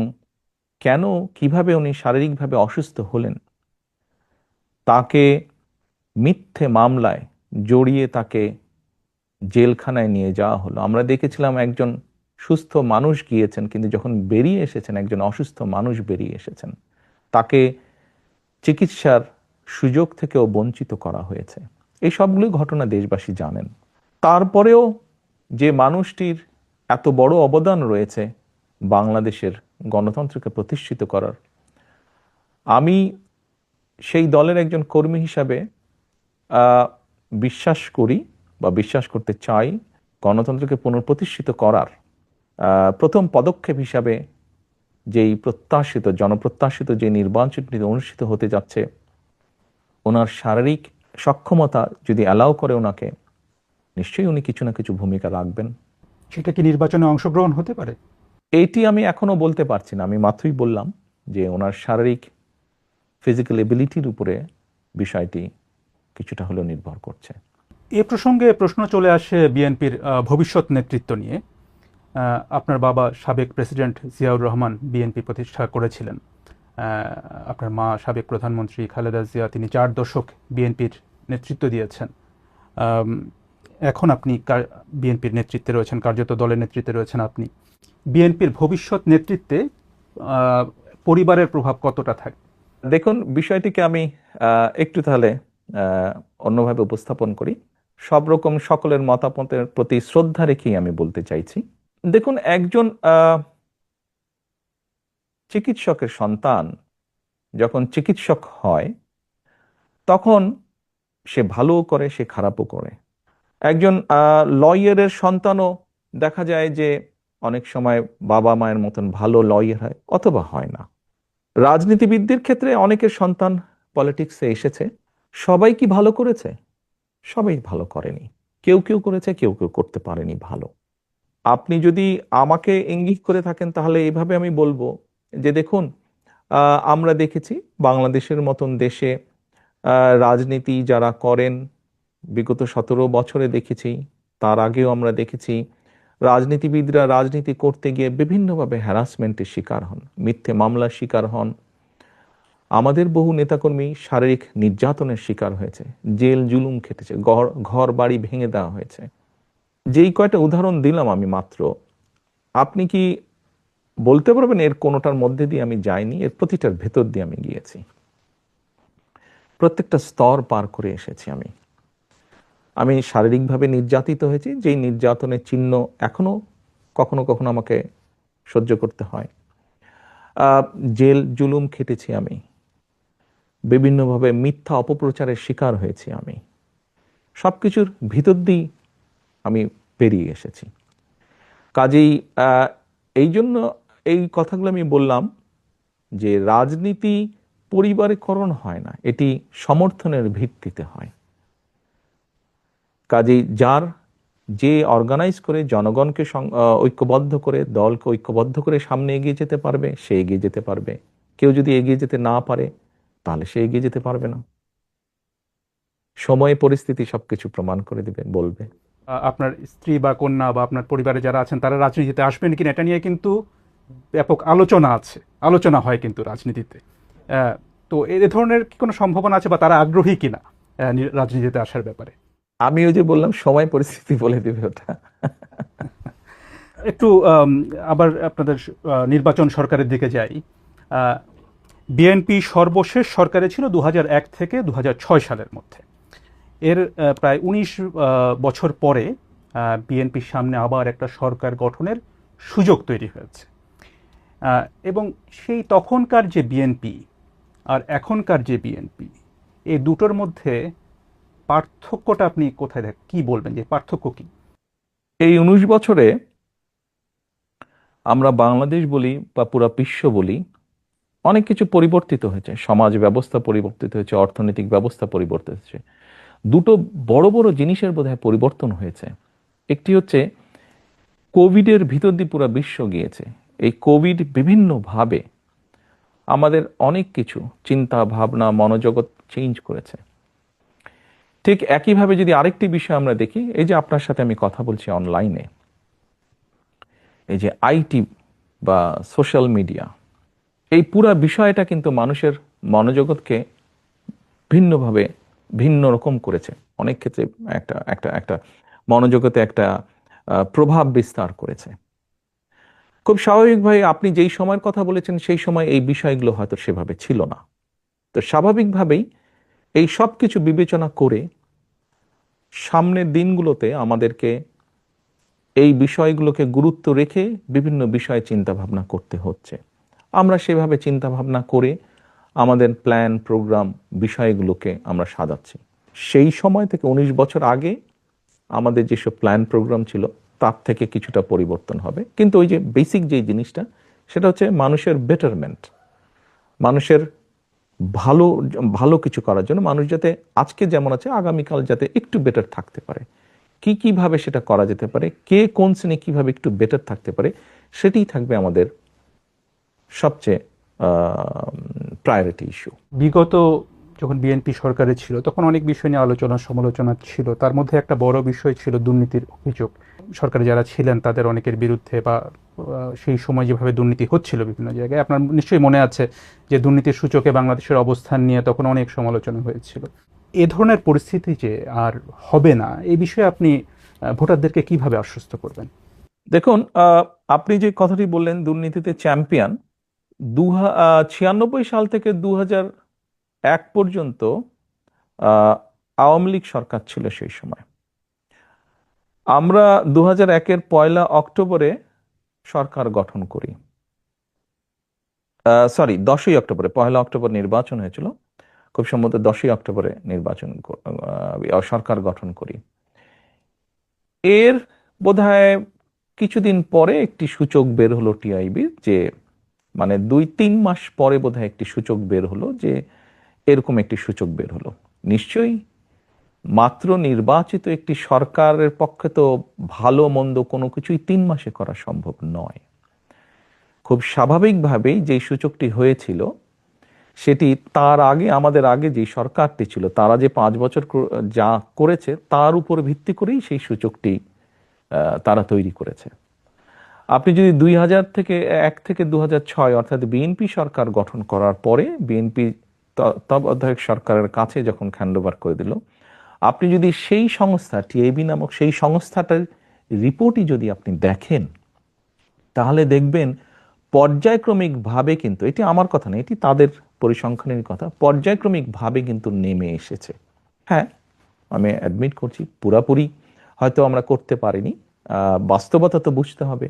কেন, কিভাবে উনি শারীরিকভাবে অসুস্থ হলেন, তাকে মিথ্যে মামলায় জড়িয়ে তাকে জেলখানায় নিয়ে যাওয়া হলো। আমরা দেখেছিলাম একজন সুস্থ মানুষ গিয়েছেন, কিন্তু যখন বেরিয়ে এসেছেন একজন অসুস্থ মানুষ বেরিয়ে এসেছেন, তাকে চিকিৎসার সুযোগ থেকেও বঞ্চিত করা হয়েছে। এই সবগুলো ঘটনা দেশবাসী জানেন। তারপরেও যে মানুষটির এত বড় অবদান রয়েছে বাংলাদেশের গণতন্ত্রকে প্রতিষ্ঠিত করার, আমি সেই দলের একজন কর্মী হিসাবে বিশ্বাস করি বা বিশ্বাস করতে চাই, গণতন্ত্রকে পুনঃপ্রতিষ্ঠিত করার প্রথম পদক্ষেপ হিসাবে যেই প্রত্যাশিত, জনপ্রত্যাশিত যে নির্বাচনটি অনুষ্ঠিত হতে যাচ্ছে, ওনার শারীরিক সক্ষমতা যদি অ্যালাউ করে ওনাকে, নিশ্চয়ই উনি কিছু না কিছু ভূমিকা রাখবেন। সেটা কি নির্বাচনে অংশগ্রহণ হতে পারে? এইটি আমি এখনো বলতে পারছি না। আমি মাত্রই বললাম যে ওনার শারীরিক ফিজিক্যাল এবিলিটির উপরে বিষয়টি কিছুটা হলেও নির্ভর করছে। এ প্রসঙ্গে প্রশ্ন চলে আসে বিএনপির ভবিষ্যৎ নেতৃত্ব নিয়ে। আপনার বাবা সাবেক প্রেসিডেন্ট জিয়াউর রহমান বিএনপি প্রতিষ্ঠা করেছিলেন। আপনার মা সাবেক প্রধানমন্ত্রী খালেদা জিয়া, তিনি 4 দশক বিএনপির নেতৃত্ব দিয়েছেন। এখন আপনি বিএনপির নেতৃত্বে রয়েছেন, কার্যত দলের নেতৃত্বে রয়েছেন আপনি। বিএনপির ভবিষ্যৎ নেতৃত্বে পরিবারের প্রভাব কতটা থাকে? দেখুন, বিষয়টিকে আমি একটু তাহলে অন্যভাবে উপস্থাপন করি। সব রকম সকলের মতামতের প্রতি শ্রদ্ধা রেখেই আমি বলতে চাইছি। দেখুন, একজন চিকিৎসকের সন্তান যখন চিকিৎসক হয়, তখন সে ভালোও করে, সে খারাপও করে। একজন লয়ারের সন্তানও দেখা যায় যে অনেক সময় বাবা মায়ের মতন ভালো লয়ার হয় অথবা হয় না। রাজনীতিবিদদের ক্ষেত্রে অনেকের সন্তান পলিটিক্সে এসেছে, সবাই কি ভালো করেছে? সবাই ভালো করেনি। কেউ কেউ করেছে, কেউ কেউ করতে পারেনি ভালো। আপনি যদি আমাকে ইঙ্গিত করে থাকেন, তাহলে এইভাবে আমি বলবো যে দেখুন, আমরা দেখেছি বাংলাদেশের মতন দেশে রাজনীতি যারা করেন, বিগত 17 বছরে দেখেছি, তার আগেও আমরা দেখেছি রাজনীতিবিদরা রাজনীতি করতে গিয়ে বিভিন্নভাবে হ্যারাসমেন্টের শিকার হন, মিথ্যে মামলার শিকার হন। আমাদের বহু নেতাকর্মী শারীরিক নির্যাতনের শিকার হয়েছে, জেল জুলুম খেটেছে, ঘর বাড়ি ভেঙে দেওয়া হয়েছে। যেই কয়টা উদাহরণ দিলাম আমি মাত্র, আপনি কি বলতে পারবেন এর কোনোটার মধ্যে দিয়ে আমি যাইনি? এর প্রতিটার ভেতর দিয়ে আমি গিয়েছি, প্রত্যেকটা স্তর পার করে এসেছি। আমি শারীরিকভাবে নির্যাতিত হয়েছি, যেই নির্যাতনের চিহ্ন এখনো কখনো কখনো আমাকে সহ্য করতে হয়। জেল জুলুম খেটেছি, আমি বিভিন্নভাবে মিথ্যা অপপ্রচারের শিকার হয়েছি। আমি সবকিছুর ভিতর দিয়ে আমি পেরিয়ে এসেছি। কাজেই এই জন্য এই কথাগুলো আমি বললাম যে রাজনীতি পরিবারীকরণ হয় না, এটি সমর্থনের ভিত্তিতে হয়। কাজেই যে অর্গানাইজ করে জনগণকে ঐক্যবদ্ধ করে, দলকে ঐক্যবদ্ধ করে সামনে এগিয়ে যেতে পারবে, সে এগিয়ে যেতে পারবে। কেউ যদি এগিয়ে যেতে না পারে তাহলে সে এগিয়ে যেতে পারবে না। সময় পরিস্থিতি সবকিছু প্রমাণ করে দিবে, বলবে। আপনার স্ত্রী বা কন্যা বা আপনার পরিবারে যারা আছেন তারা রাজনীতিতে আসবেন কিনা এটা নিয়ে কিন্তু ব্যাপক আলোচনা হয় কিন্তু রাজনীতিতে। তো এ ধরনের কি কোনো সম্ভাবনা আছে বা তারা আগ্রহী কিনা রাজনীতিতে আসার ব্যাপারে? আমি ওই যে বললাম সময় পরিস্থিতি বলে দিবে ওটা। একটু আবার আপনাদের নির্বাচন সরকারের দিকে যাই। বিএনপি সর্বশেষ সরকারে ছিল 2001 থেকে 2006 সালের মধ্যে। এর প্রায় 19 বছর পরে বিএনপির সামনে আবার একটা সরকার গঠনের সুযোগ তৈরি হয়েছে, এবং সেই তখনকার যে বিএনপি আর এখনকার যে বিএনপি, এই দুটোর মধ্যে পার্থক্যটা আপনি কোথায় কি বলবেন, যে পার্থক্য কি? এই 19 বছরে আমরা বাংলাদেশ বলি বা পুরো বিশ্ব বলি, অনেক কিছু পরিবর্তিত হয়েছে। সমাজ ব্যবস্থা পরিবর্তিত হয়েছে, অর্থনৈতিক ব্যবস্থা পরিবর্তিত হয়েছে। দুটো বড় বড় জিনিসের বোধহয় পরিবর্তন হয়েছে। একটি হচ্ছে কোভিডের ভিতর দিয়ে পুরো বিশ্ব গিয়েছে। এই কোভিড বিভিন্নভাবে আমাদের অনেক কিছু চিন্তা ভাবনা মনোজগৎ চেঞ্জ করেছে। ঠিক একইভাবে যদি আরেকটি বিষয় আমরা দেখি, এই যে আপনার সাথে আমি কথা বলছি অনলাইনে, এই যে আইটি বা সোশ্যাল মিডিয়া, এই পুরা বিষয়টা কিন্তু মানুষের মনোজগৎকে ভিন্নভাবে ভিন্ন রকম করেছে। অনেক ক্ষেত্রে একটা একটা একটা মনোজগতে একটা প্রভাব বিস্তার করেছে। খুব স্বাভাবিকভাবে আপনি যেই সময়ের কথা বলেছেন সেই সময় এই বিষয়গুলো হয়তো সেভাবে ছিল না। তো স্বাভাবিকভাবেই এই সব কিছু বিবেচনা করে সামনের দিনগুলোতে আমাদেরকে এই বিষয়গুলোকে গুরুত্ব রেখে বিভিন্ন বিষয়ে চিন্তা ভাবনা করতে হচ্ছে। আমরা সেভাবে চিন্তা ভাবনা করে আমাদের প্ল্যান প্রোগ্রাম বিষয়গুলোকে আমরা সাজাচ্ছি। সেই সময় থেকে 19 বছর আগে আমাদের যেসব প্ল্যান প্রোগ্রাম ছিল তার থেকে কিছুটা পরিবর্তন হবে, কিন্তু ওই যে বেসিক যে জিনিসটা, সেটা হচ্ছে মানুষের বেটারমেন্ট, মানুষের ভালো ভালো কিছু করার জন্য, মানুষ যাতে আজকে যেমন আছে আগামীকাল যাতে একটু বেটার থাকতে পারে। কিভাবে সেটা করা যেতে পারে, কে কোন শ্রেণী কিভাবে একটু বেটার থাকতে পারে, সেটাই থাকবে আমাদের সবচেয়ে প্রায়োরিটি ইস্যু। বিগত যখন বিএনপি সরকারে ছিল তখন অনেক বিষয় নিয়ে আলোচনা সমালোচনা ছিল, তার মধ্যে একটা বড় বিষয় ছিল দুর্নীতির অভিযোগ। সরকারে যারা ছিলেন তাদের অনেকের বিরুদ্ধে, বা সেই সময় যেভাবে দুর্নীতি হচ্ছিল বিভিন্ন জায়গায়, আপনার নিশ্চয়ই মনে আছে যে দুর্নীতির সূচকে বাংলাদেশের অবস্থান নিয়ে তখন অনেক সমালোচনা হয়েছিল। এ ধরনের পরিস্থিতি যে আর হবে না, এই বিষয়ে আপনি ভোটারদেরকে কিভাবে আশ্বস্ত করবেন? দেখুন, আপনি যে কথাটি বললেন দুর্নীতিতে চ্যাম্পিয়ন, 96 সাল থেকে 2001 পর্যন্ত আওয়ামী লীগ সরকার ছিল সেই সময়। আমরা 2001-এর 1 অক্টোবরে সরকার গঠন করি। 10ই অক্টোবরে, 1 অক্টোবর নির্বাচন হয়েছিল, খুব সম্ভবত 10ই অক্টোবরে সরকার গঠন করি। এর বোধহয় কিছুদিন পরে একটি সূচক বের হলো টিআইবির, যে মানে 2-3 মাস পরে বোধহয় একটি সূচক বের হলো, যে এরকম একটি সূচক বের হলো। নিশ্চয়ই মাত্র নির্বাচিত একটি সরকারের পক্ষে তো ভালো মন্দ কোনো কিছুই 3 মাসে করা সম্ভব নয়। খুব স্বাভাবিকভাবেই যে সূচকটি হয়েছিল সেটি তার আগে, আমাদের আগে যে সরকারটি ছিল তারা যে 5 বছর যা করেছে তার উপর ভিত্তি করেই সেই সূচকটি তারা তৈরি করেছে। আপনি যদি 2001 থেকে 2006 অর্থাৎ বিএনপি সরকার গঠন করার পরে বিএনপি তত্ত্বাবধায়ক সরকারের কাছে যখন হ্যান্ডওভার করে দিল, আপনি যদি সেই সংস্থা টিআইবি নামক সেই সংস্থাটার রিপোর্টই যদি আপনি দেখেন, তাহলে দেখবেন পর্যায়ক্রমিকভাবে, কিন্তু এটি আমার কথা না, এটি তাদের পরিসংখ্যানের কথা, পর্যায়ক্রমিকভাবে কিন্তু নেমে এসেছে। হ্যাঁ, আমি অ্যাডমিট করছি পুরাপুরি হয়তো আমরা করতে পারিনি, বাস্তবতা তো বুঝতে হবে,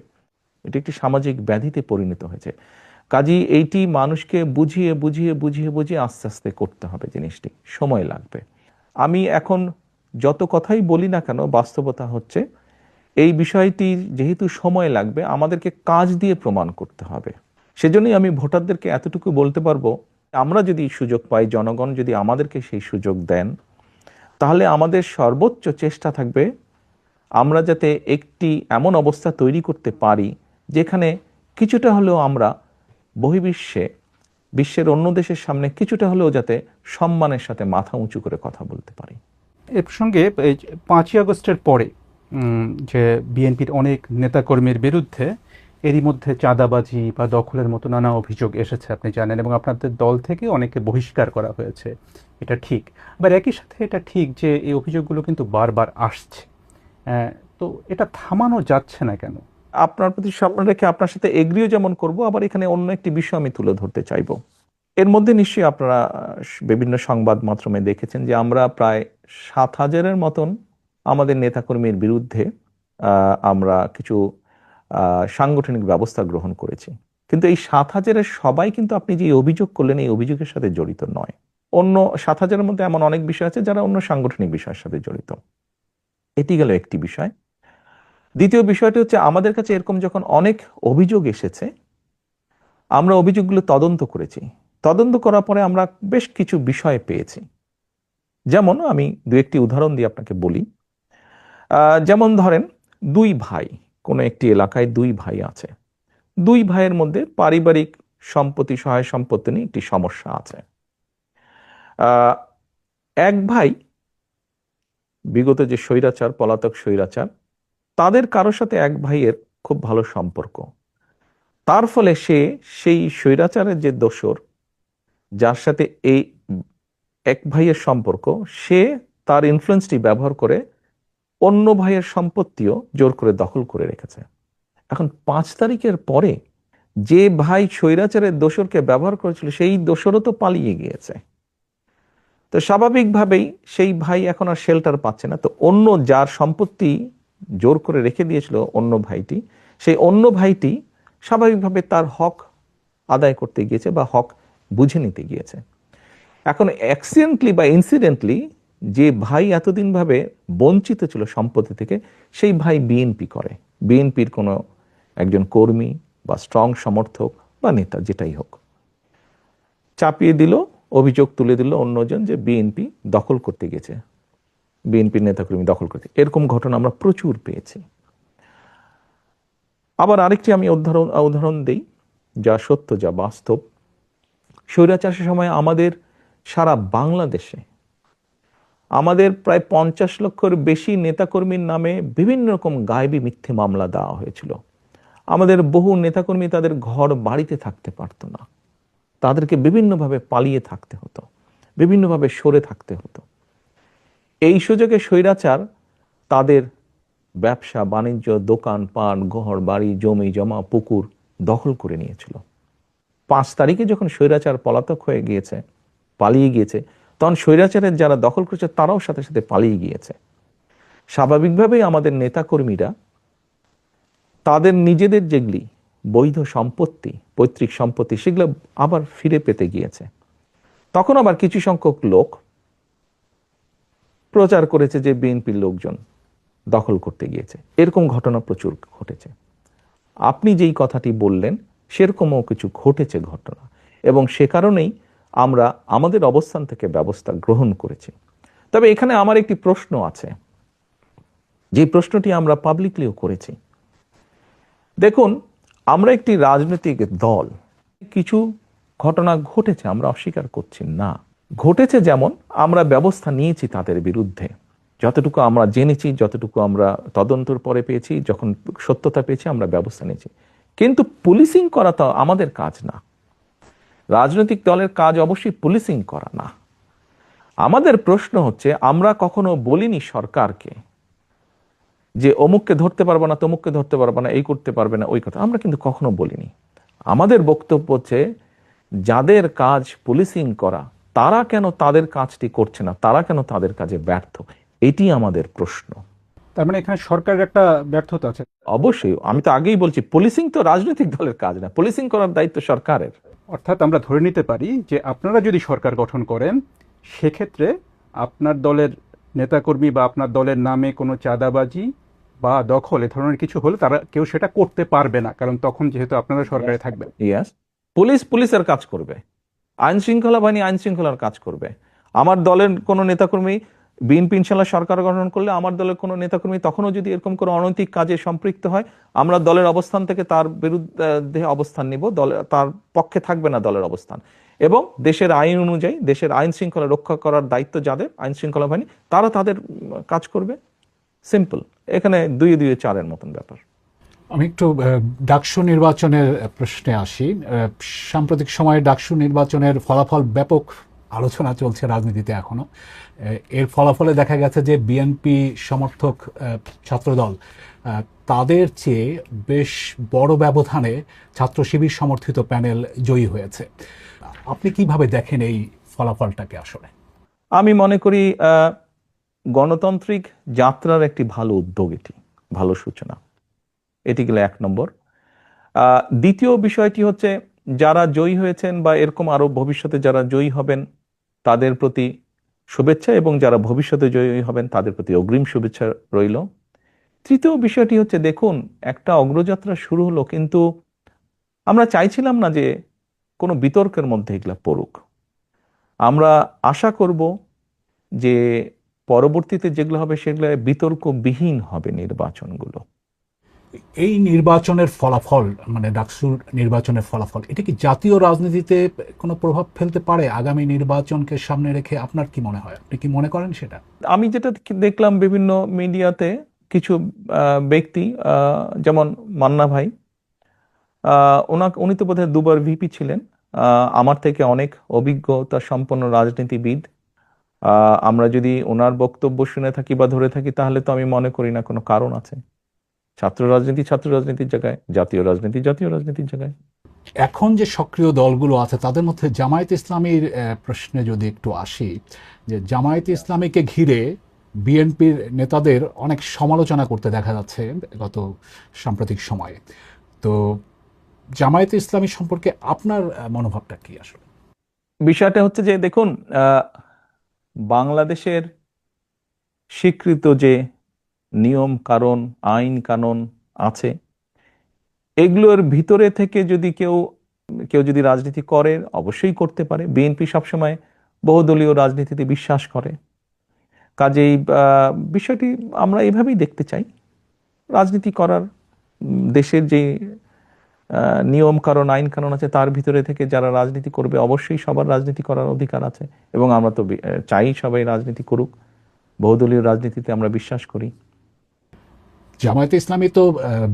এটি একটি সামাজিক ব্যাধিতে পরিণত হয়েছে। কাজেই এইটি মানুষকে বুঝিয়ে বুঝিয়ে বুঝিয়ে বুঝিয়ে আস্তে আস্তে করতে হবে, জিনিসটি সময় লাগবে। আমি এখন যত কথাই বলি না কেন, বাস্তবতা হচ্ছে এই বিষয়টি যেহেতু সময় লাগবে, আমাদেরকে কাজ দিয়ে প্রমাণ করতে হবে। সেজন্যই আমি ভোটারদেরকে এতটুকু বলতে পারবো, আমরা যদি সুযোগ পাই, জনগণ যদি আমাদেরকে সেই সুযোগ দেন, তাহলে আমাদের সর্বোচ্চ চেষ্টা থাকবে আমরা যাতে একটি এমন অবস্থা তৈরি করতে পারি যেখানে কিছুটা হলেও আমরা বহির্বিশ্বে বিশ্বের অন্য দেশের সামনে কিছুটা হলেও যাতে সম্মানের সাথে মাথা উঁচু করে কথা বলতে পারি। এ প্রসঙ্গে এই 5ই আগস্টের পরে যে বিএনপির অনেক নেতাকর্মীর বিরুদ্ধে এরই মধ্যে চাঁদাবাজি বা দখলের মতো নানা অভিযোগ এসেছে, আপনি জানেন, এবং আপনাদের দল থেকে অনেকে বহিষ্কার করা হয়েছে। এটা ঠিক, আবার একই সাথে এটা ঠিক যে এই অভিযোগগুলো কিন্তু বারবার আসছে। তো এটা থামানো যাচ্ছে না কেন? আপনার প্রতি সম্মান রেখে আপনার সাথে এগ্রিও যেমন করব, আবার এখানে অন্য একটি বিষয় আমি তুলে ধরতে চাইবো। এর মধ্যে নিশ্চয়ই আপনারা বিভিন্ন সংবাদ মাধ্যমে দেখেছেন যে আমরা প্রায় 7,000-এর মতন আমাদের নেতাকর্মীর বিরুদ্ধে আমরা কিছু সাংগঠনিক ব্যবস্থা গ্রহণ করেছি। কিন্তু এই 7,000-এর সবাই কিন্তু আপনি যে অভিযোগ করলেন এই অভিযোগের সাথে জড়িত নয়। অন্য 7,000-এর মধ্যে এমন অনেক বিষয় আছে যারা অন্য সাংগঠনিক বিষয়ের সাথে জড়িত। এটি গেল একটি বিষয়। দ্বিতীয় বিষয়টি হচ্ছে, আমাদের কাছে এরকম যখন অনেক অভিযোগ এসেছে, আমরা অভিযোগগুলো তদন্ত করেছি। তদন্ত করার পরে আমরা বেশ কিছু বিষয় পেয়েছি। যেমন আমি দু একটি উদাহরণ দিয়ে আপনাকে বলি। যেমন ধরেন, দুই ভাই, কোনো একটি এলাকায় দুই ভাই আছে। দুই ভাইয়ের মধ্যে পারিবারিক সম্পত্তি, সহায় সম্পত্তি নিয়ে একটি সমস্যা আছে। এক ভাই বিগত যে স্বৈরাচার, পলাতক স্বৈরাচার, তাদের কারোর সাথে এক ভাইয়ের খুব ভালো সম্পর্ক। তার ফলে সে সেই স্বৈরাচারের যে দোসর, যার সাথে এই এক ভাইয়ের সম্পর্ক, সে তার ইনফ্লুয়েন্সটি ব্যবহার করে অন্য ভাইয়ের সম্পত্তিও জোর করে দখল করে রেখেছে। এখন 5 তারিখের পরে যে ভাই স্বৈরাচারের দোসরকে ব্যবহার করেছিল, সেই দোসরও তো পালিয়ে গিয়েছে। তো স্বাভাবিকভাবেই সেই ভাই এখন আর শেল্টার পাচ্ছে না। তো অন্য যার সম্পত্তি জোর করে রেখে দিয়েছিল অন্য ভাইটি, সেই অন্য ভাইটি স্বাভাবিকভাবে তার হক আদায় করতে গিয়েছে বা হক বুঝে নিতে গিয়েছে। এখন অ্যাক্সিডেন্টলি বা ইনসিডেন্টলি যে ভাই এতদিন ভাবে বঞ্চিত ছিল সম্পত্তি থেকে, সেই ভাই বিএনপি করে, বিএনপির কোনো একজন কর্মী বা স্ট্রং সমর্থক বা নেতা যেটাই হোক, চাপিয়ে দিল, অভিযোগ তুলে দিল অন্যজন যে বিএনপি দখল করতে গেছে, বিএনপির নেতাকর্মী দখল করতে। এরকম ঘটনা আমরা প্রচুর পেয়েছি। আবার আরেকটি আমি উদাহরণ দেই, যা সত্য, যা বাস্তব। স্বৈরাচারের সময় আমাদের সারা বাংলাদেশে আমাদের প্রায় 50 লক্ষের বেশি নেতাকর্মীর নামে বিভিন্ন রকম গায়েবী মিথ্যে মামলা দেওয়া হয়েছিল। আমাদের বহু নেতাকর্মী তাদের ঘর বাড়িতে থাকতে পারতো না, তাদেরকে বিভিন্নভাবে পালিয়ে থাকতে হতো, বিভিন্নভাবে সরে থাকতে হতো। এই সুযোগে স্বৈরাচার তাদের ব্যবসা বাণিজ্য, দোকান পাট, ঘর বাড়ি, জমি জমা, পুকুর দখল করে নিয়েছিল। 5 তারিখে যখন স্বৈরাচার পলাতক হয়ে গিয়েছে, পালিয়ে গিয়েছে, তখন স্বৈরাচারের যারা দখল করেছে তারাও সাথে সাথে পালিয়ে গিয়েছে। স্বাভাবিকভাবেই আমাদের নেতাকর্মীরা তাদের নিজেদের যেগুলি বৈধ সম্পত্তি, পৈতৃক সম্পত্তি, সেগুলো আবার ফিরে পেতে গিয়েছে। তখন আবার কিছু সংখ্যক লোক প্রচার করেছে যে বিএনপির লোকজন দখল করতে গিয়েছে। এরকম ঘটনা প্রচুর ঘটেছে। আপনি যেই কথাটি বললেন সেরকমও কিছু ঘটেছে ঘটনা, এবং সে কারণেই আমরা আমাদের অবস্থান থেকে ব্যবস্থা গ্রহণ করেছি। তবে এখানে আমার একটি প্রশ্ন আছে, যে প্রশ্নটি আমরা পাবলিকলিও করেছি। দেখুন, আমরা একটি রাজনৈতিক দল, কিছু ঘটনা ঘটেছে, আমরা অস্বীকার করছি না, ঘটেছে। যেমন আমরা ব্যবস্থা নিয়েছি তাদের বিরুদ্ধে, যতটুকু আমরা জেনেছি, যতটুকু আমরা তদন্তের পরে পেয়েছি, যখন সত্যতা পেয়েছি আমরা ব্যবস্থা নিয়েছি। কিন্তু পুলিশিং করা তো আমাদের কাজ না। রাজনৈতিক দলের কাজ অবশ্যই পুলিশিং করা না। আমাদের প্রশ্ন হচ্ছে, আমরা কখনো বলিনি সরকারকে যে অমুককে ধরতে পারবো না, তমুককে ধরতে পারবো না, এই করতে পারবে না, ওই কথা আমরা কিন্তু কখনো বলিনি। আমাদের বক্তব্য হচ্ছে, যাদের কাজ পুলিশিং করা, তারা কেন তাদের কাজটি করছে না, তারা কেন তাদের কাজে ব্যর্থ, এটি আমাদের প্রশ্ন। তার মানে এখানে সরকারের একটা ব্যর্থতা আছে। অবশ্যই, আমি তো আগেই বলছি, পুলিশিং তো রাজনৈতিক দলের কাজ না, পুলিশিং করার দায়িত্ব সরকারের। অর্থাৎ আমরা ধরে নিতে পারি যে আপনারা যদি সরকার গঠন করেন, সেক্ষেত্রে আপনার দলের নেতাকর্মী বা আপনার দলের নামে কোনো চাঁদাবাজি বা দখল এ ধরনের কিছু হলে তারা কেউ সেটা করতে পারবে না, কারণ তখন যেহেতু আপনারা সরকারে থাকবেন। ইয়েস, পুলিশ পুলিশের কাজ করবে, আইন শৃঙ্খলা বাহিনী আইন শৃঙ্খলার কাজ করবে। আমার দলের কোনো নেতাকর্মী বিএনপি ইনশাল্লাহ সরকার গঠন করলে আমার দলের কোনো নেতাকর্মী তখনও যদি এরকম কোনো অনৈতিক কাজে সম্পৃক্ত হয়, আমরা দলের অবস্থান থেকে তার বিরুদ্ধে অবস্থান নিব, তার পক্ষে থাকবে না দলের অবস্থান। এবং দেশের আইন অনুযায়ী দেশের আইন শৃঙ্খলা রক্ষা করার দায়িত্ব যাদের, আইন শৃঙ্খলা বাহিনী, তারা তাদের কাজ করবে। সিম্পল, এখানে দুই দুই চারের মতন ব্যাপার। আমি একটু ডাকসু নির্বাচনের প্রশ্নে আসি। সাম্প্রতিক সময়ে ডাকসু নির্বাচনের ফলাফল ব্যাপক আলোচনা চলছে রাজনীতিতে এখনো। এর ফলাফলে দেখা গেছে যে বিএনপি সমর্থক ছাত্রদল তাদের চেয়ে বেশ বড় ব্যবধানে ছাত্র শিবির সমর্থিত প্যানেল জয়ী হয়েছে। আপনি কিভাবে দেখেন এই ফলাফলটাকে? আসলে আমি মনে করি গণতান্ত্রিক যাত্রার একটি ভালো উদ্যোগ, এটি ভালো সূচনা। এটি গেলে এক নম্বর। দ্বিতীয় বিষয়টি হচ্ছে, যারা জয়ী হয়েছেন বা এরকম আরো ভবিষ্যতে যারা জয়ী হবেন তাদের প্রতি শুভেচ্ছা, এবং যারা ভবিষ্যতে জয়ী হবেন তাদের প্রতি অগ্রিম শুভেচ্ছা রইল। তৃতীয় বিষয়টি হচ্ছে, দেখুন, একটা অগ্রযাত্রা শুরু হলো, কিন্তু আমরা চাইছিলাম না যে কোনো বিতর্কের মধ্যে এগুলা পড়ুক। আমরা আশা করব যে পরবর্তীতে যেগুলো হবে সেগুলো বিতর্কবিহীন হবে নির্বাচনগুলো। এই নির্বাচনের ফলাফল, মানে ডাকসুর নির্বাচনের ফলাফল, এটা কি জাতীয় রাজনীতিতে কোনো প্রভাব ফেলতে পারে আগামী নির্বাচনকে সামনে রেখে? আপনার কি মনে হয়? আপনি কি মনে করেন সেটা? আমি যেটা দেখলাম বিভিন্ন মিডিয়াতে, কিছু ব্যক্তি, যেমন মান্না ভাই, উনি তো বোধহয় দুবার ভিপি ছিলেন, আমার থেকে অনেক অভিজ্ঞতা সম্পন্ন রাজনীতিবিদ। আমরা যদি ওনার বক্তব্য শুনে থাকি বা ধরে থাকি, তাহলে তো আমি মনে করি না কোনো কারণ আছে। ছাত্র রাজনীতি ছাত্র রাজনীতির জায়গায়, জাতীয় রাজনীতি জাতীয় রাজনীতির জায়গায়। এখন যে সক্রিয় দলগুলো আছে তাদের মধ্যে জামায়াত ইসলামীর প্রশ্নে যদি একটু আসি, যে জামায়াত ইসলামীকে ঘিরে বিএনপির নেতাদের অনেক সমালোচনা করতে দেখা যাচ্ছে গত সাম্প্রতিক সময়ে। তো জামায়াত ইসলামী সম্পর্কে আপনার মনোভাবটা কি আসলে? বিষয়টা হচ্ছে যে, দেখুন, বাংলাদেশের স্বীকৃত যে নিয়ম কানুন, আইন কানুন আছে, এগুলোর ভিতরে থেকে যদি কেউ কেউ যদি রাজনীতি করে, অবশ্যই করতে পারে। বিএনপি সবসময় বহুদলীয় রাজনীতিতে বিশ্বাস করে, কাজেই বিষয়টি আমরা এভাবেই দেখতে চাই। রাজনীতি করার দেশের যে নিয়ম কানুন, আইন কানুন আছে, তার ভিতরে থেকে যারা রাজনীতি করবে, অবশ্যই সবার রাজনীতি করার অধিকার আছে, এবং আমরা তো চাই সবাই রাজনীতি করুক। বহুদলীয় রাজনীতিতে আমরা বিশ্বাস করি। জামায়াতে ইসলামী তো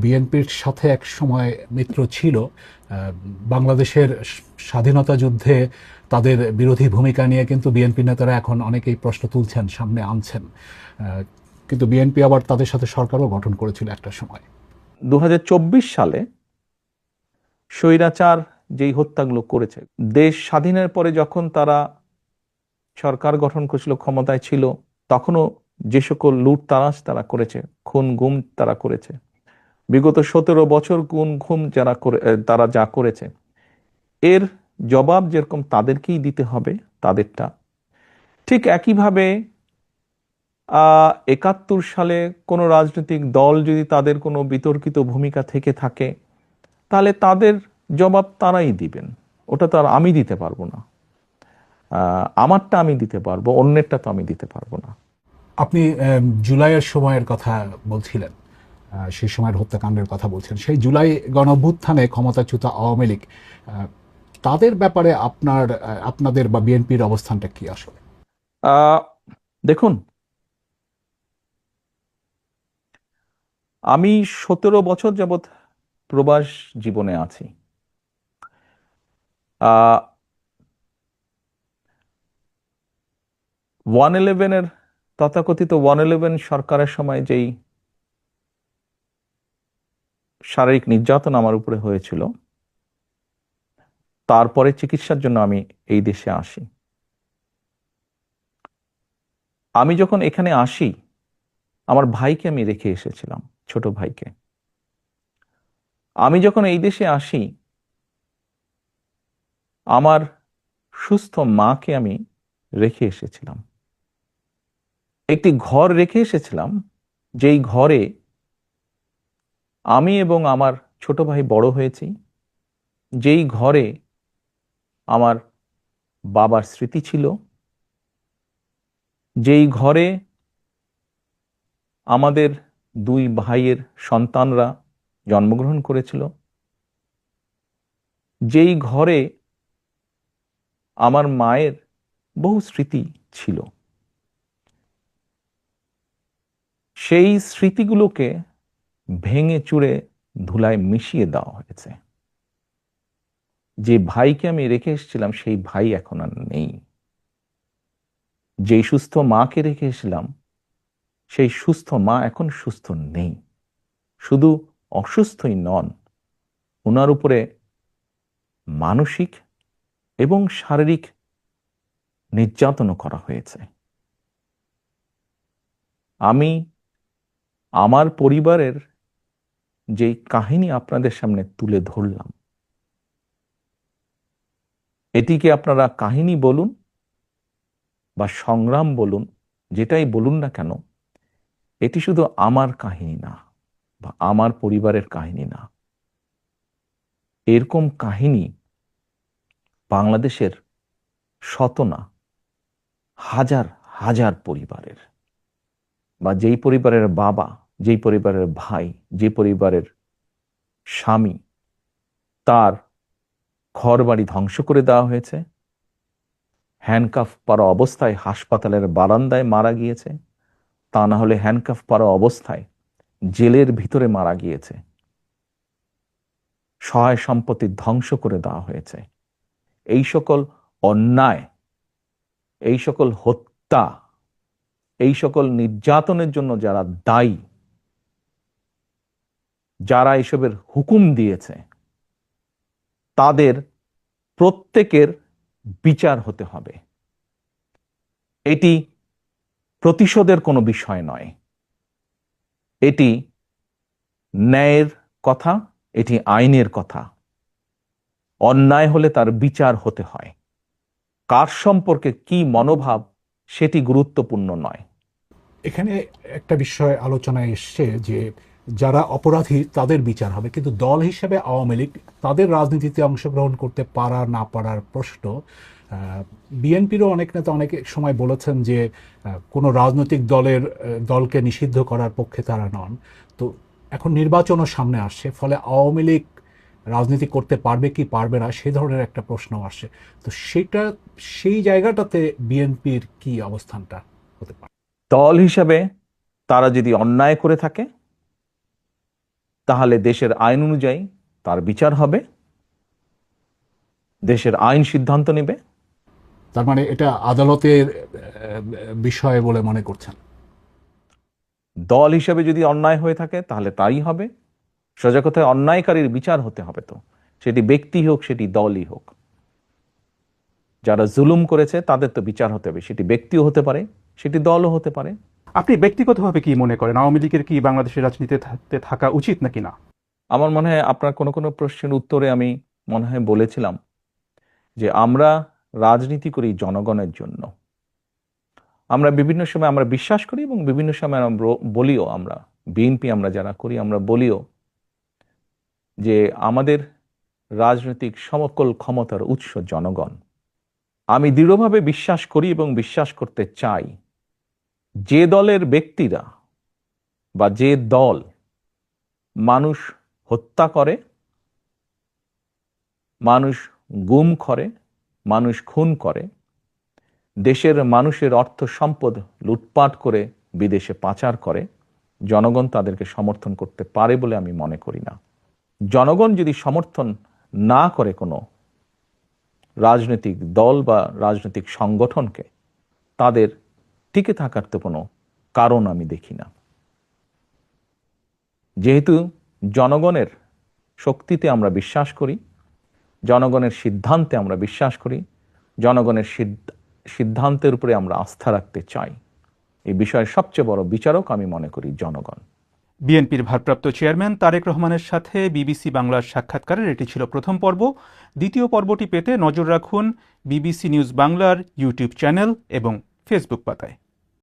বিএনপির সাথে এক সময় মিত্র ছিল। বাংলাদেশের স্বাধীনতা যুদ্ধে তাদের বিরোধী ভূমিকা নিয়ে কিন্তু বিএনপি নেতারা এখন অনেকেই প্রশ্ন তুলছেন, সামনে আনছেন। কিন্তু বিএনপি আবার তাদের সাথে সরকারও গঠন করেছিল একটা সময়। 2024 সালে স্বৈরাচার যেই হত্যাগুলো করেছে, দেশ স্বাধীনের পরে যখন তারা সরকার গঠন করেছিল, ক্ষমতায় ছিল, তখনও যে সকল লুটতারাজ তারা করেছে, খুন গুম তারা করেছে, বিগত 17 বছর খুন গুম তারা যা করেছে, এর জবাব যেরকম তাদেরকেই দিতে হবে তাদেরটা, ঠিক একইভাবে 71 সালে কোনো রাজনৈতিক দল যদি তাদের কোনো বিতর্কিত ভূমিকা থেকে থাকে, তাহলে তাদের জবাব তারাই দিবেন। ওটা তো আর আমি দিতে পারবো না। আমারটা আমি দিতে পারবো, অন্যেরটা তো আমি দিতে পারবো না। আপনি জুলাইয়ের সময়ের কথা বলছিলেন, সেই সময়ের হত্যাকাণ্ডের কথা বলছেন। সেই জুলাই গণঅভ্যুত্থানে ক্ষমতাচ্যুত আওয়ামী লীগ, তাদের ব্যাপারে আপনাদের বা বিএনপির অবস্থানটা কি আসলে? দেখুন, আমি 17 বছর যাবৎ প্রবাস জীবনে আছি। 111 তথাকথিত 111 সরকারের সময় যেই শারীরিক নির্যাতন আমার উপরে হয়েছিল, তারপরে চিকিৎসার জন্য আমি এই দেশে আসি। আমি যখন এখানে আসি, আমার ভাইকে আমি রেখে এসেছিলাম, ছোট ভাইকে। আমি যখন এই দেশে আসি, আমার সুস্থ মাকে আমি রেখে এসেছিলাম। একটি ঘর রেখে এসেছিলাম, যেই ঘরে আমি এবং আমার ছোট ভাই বড় হয়েছি, যেই ঘরে আমার বাবার স্মৃতি ছিল, যেই ঘরে আমাদের দুই ভাইয়ের সন্তানরা জন্মগ্রহণ করেছিল, যেই ঘরে আমার মায়ের বহু স্মৃতি ছিল, সেই স্মৃতিগুলোকে ভেঙে চুরে ধুলায় মিশিয়ে দেওয়া হয়েছে। যে ভাইকে আমি রেখে এসেছিলাম সেই ভাই এখন আর নেই। যেই সুস্থ মাকে রেখে এসেছিলাম সেই সুস্থ মা এখন সুস্থ নেই। শুধু অসুস্থই নন, ওনার উপরে মানসিক এবং শারীরিক নির্যাতনও করা হয়েছে। আমি আমার পরিবারের যেই কাহিনী আপনাদের সামনে তুলে ধরলাম, এটিকে আপনারা কাহিনী বলুন বা সংগ্রাম বলুন, যেটাই বলুন না কেন, এটি শুধু আমার কাহিনী না বা আমার পরিবারের কাহিনী না। এরকম কাহিনী বাংলাদেশের শত না হাজার হাজার পরিবারের, বা যেই পরিবারের বাবা, যেই পরিবারের ভাই, যে পরিবারের স্বামী, তার ঘরবাড়ি ধ্বংস করে দেওয়া হয়েছে, হ্যান্ডকাফ পরা অবস্থায় হাসপাতালের বারান্দায় মারা গিয়েছে, তা না হলে হ্যান্ডকাফ পরা অবস্থায় জেলের ভিতরে মারা গিয়েছে, সহায় সম্পত্তি ধ্বংস করে দেওয়া হয়েছে। এই সকল অন্যায়, এই সকল হত্যা, এই সকল নির্যাতনের জন্য যারা দায়ী, যারা এসবের হুকুম দিয়েছে, তাদের প্রত্যেকের বিচার হতে হবে। এটি প্রতিশোধের কোনো বিষয় নয়, এটি ন্যায়ের কথা, এটি আইনের কথা। অন্যায় হলে তার বিচার হতে হয়। কার সম্পর্কে কি মনোভাব সেটি গুরুত্বপূর্ণ নয়। এখানে একটা বিষয় আলোচনায় এসছে যে যারা অপরাধী তাদের বিচার হবে, কিন্তু দল হিসেবে আওয়ামী লীগ তাদের রাজনীতিতে অংশগ্রহণ করতে পারা না পারার প্রশ্ন। বিএনপিরও অনেক নেতা অনেক সময় বলেছেন যে কোনো রাজনৈতিক দলকে নিষিদ্ধ করার পক্ষে তারা নন। তো এখন নির্বাচনও সামনে আসছে, ফলে আওয়ামী লীগ রাজনীতি করতে পারবে কি পারবে না সেই ধরনের একটা প্রশ্ন আসছে। তো সেই জায়গাটাতে বিএনপির কি অবস্থানটা হতে পারে? দল হিসাবে তারা যদি অন্যায় করে থাকে তাহলে দেশের আইন অনুযায়ী তার বিচার হবে, দেশের আইন সিদ্ধান্ত নেবে। তার মানে এটা আদালতের বিষয় বলে মনে করছেন? দল হিসেবে যদি অন্যায় হয়ে থাকে তাহলে তাই হবে। সোজা কথায় অন্যায়কারীর বিচার হতে হবে, তো সেটি ব্যক্তি হোক, সেটি দলই হোক। যারা জুলুম করেছে তাদের তো বিচার হতে হবে, সেটি ব্যক্তিও হতে পারে, সেটি দলও হতে পারে। আপনি ব্যক্তিগতভাবে কি মনে করেন, আওয়ামী লীগের কি বাংলাদেশের রাজনীতিতে থাকা উচিত নাকি না? আমার মনে হয় আপনার কোনো কোনো প্রশ্নের উত্তরে আমি মনে হয় বলেছিলাম যে আমরা রাজনীতি করি জনগণের জন্য। আমরা বিভিন্ন সময় আমরা বিশ্বাস করি এবং বিভিন্ন সময় আমরা বলিও, আমরা বিএনপি আমরা যারা করি আমরা বলিও যে আমাদের রাজনৈতিক সমকল ক্ষমতার উৎস জনগণ। আমি দৃঢ়ভাবে বিশ্বাস করি এবং বিশ্বাস করতে চাই যে দলের ব্যক্তিরা বা যে দল মানুষ হত্যা করে, মানুষ গুম করে, মানুষ খুন করে, দেশের মানুষের অর্থ সম্পদ লুটপাট করে বিদেশে পাচার করে, জনগণ তাদেরকে সমর্থন করতে পারে বলে আমি মনে করি না। জনগণ যদি সমর্থন না করে কোনো রাজনৈতিক দল বা রাজনৈতিক সংগঠনকে, তাদের টিকে থাকার তো কোনো কারণ আমি দেখি না। যেহেতু জনগণের শক্তিতে আমরা বিশ্বাস করি, জনগণের সিদ্ধান্তে আমরা বিশ্বাস করি, জনগণের সিদ্ধান্তের উপরে আমরা আস্থা রাখতে চাই, এই বিষয়ের সবচেয়ে বড় বিচারক আমি মনে করি জনগণ। বিএনপির ভারপ্রাপ্ত চেয়ারম্যান তারেক রহমানের সাথে বিবিসি বাংলার সাক্ষাৎকারের এটি ছিল প্রথম পর্ব। দ্বিতীয় পর্বটি পেতে নজর রাখুন বিবিসি নিউজ বাংলার ইউটিউব চ্যানেল এবং ফেসবুক পাতায়।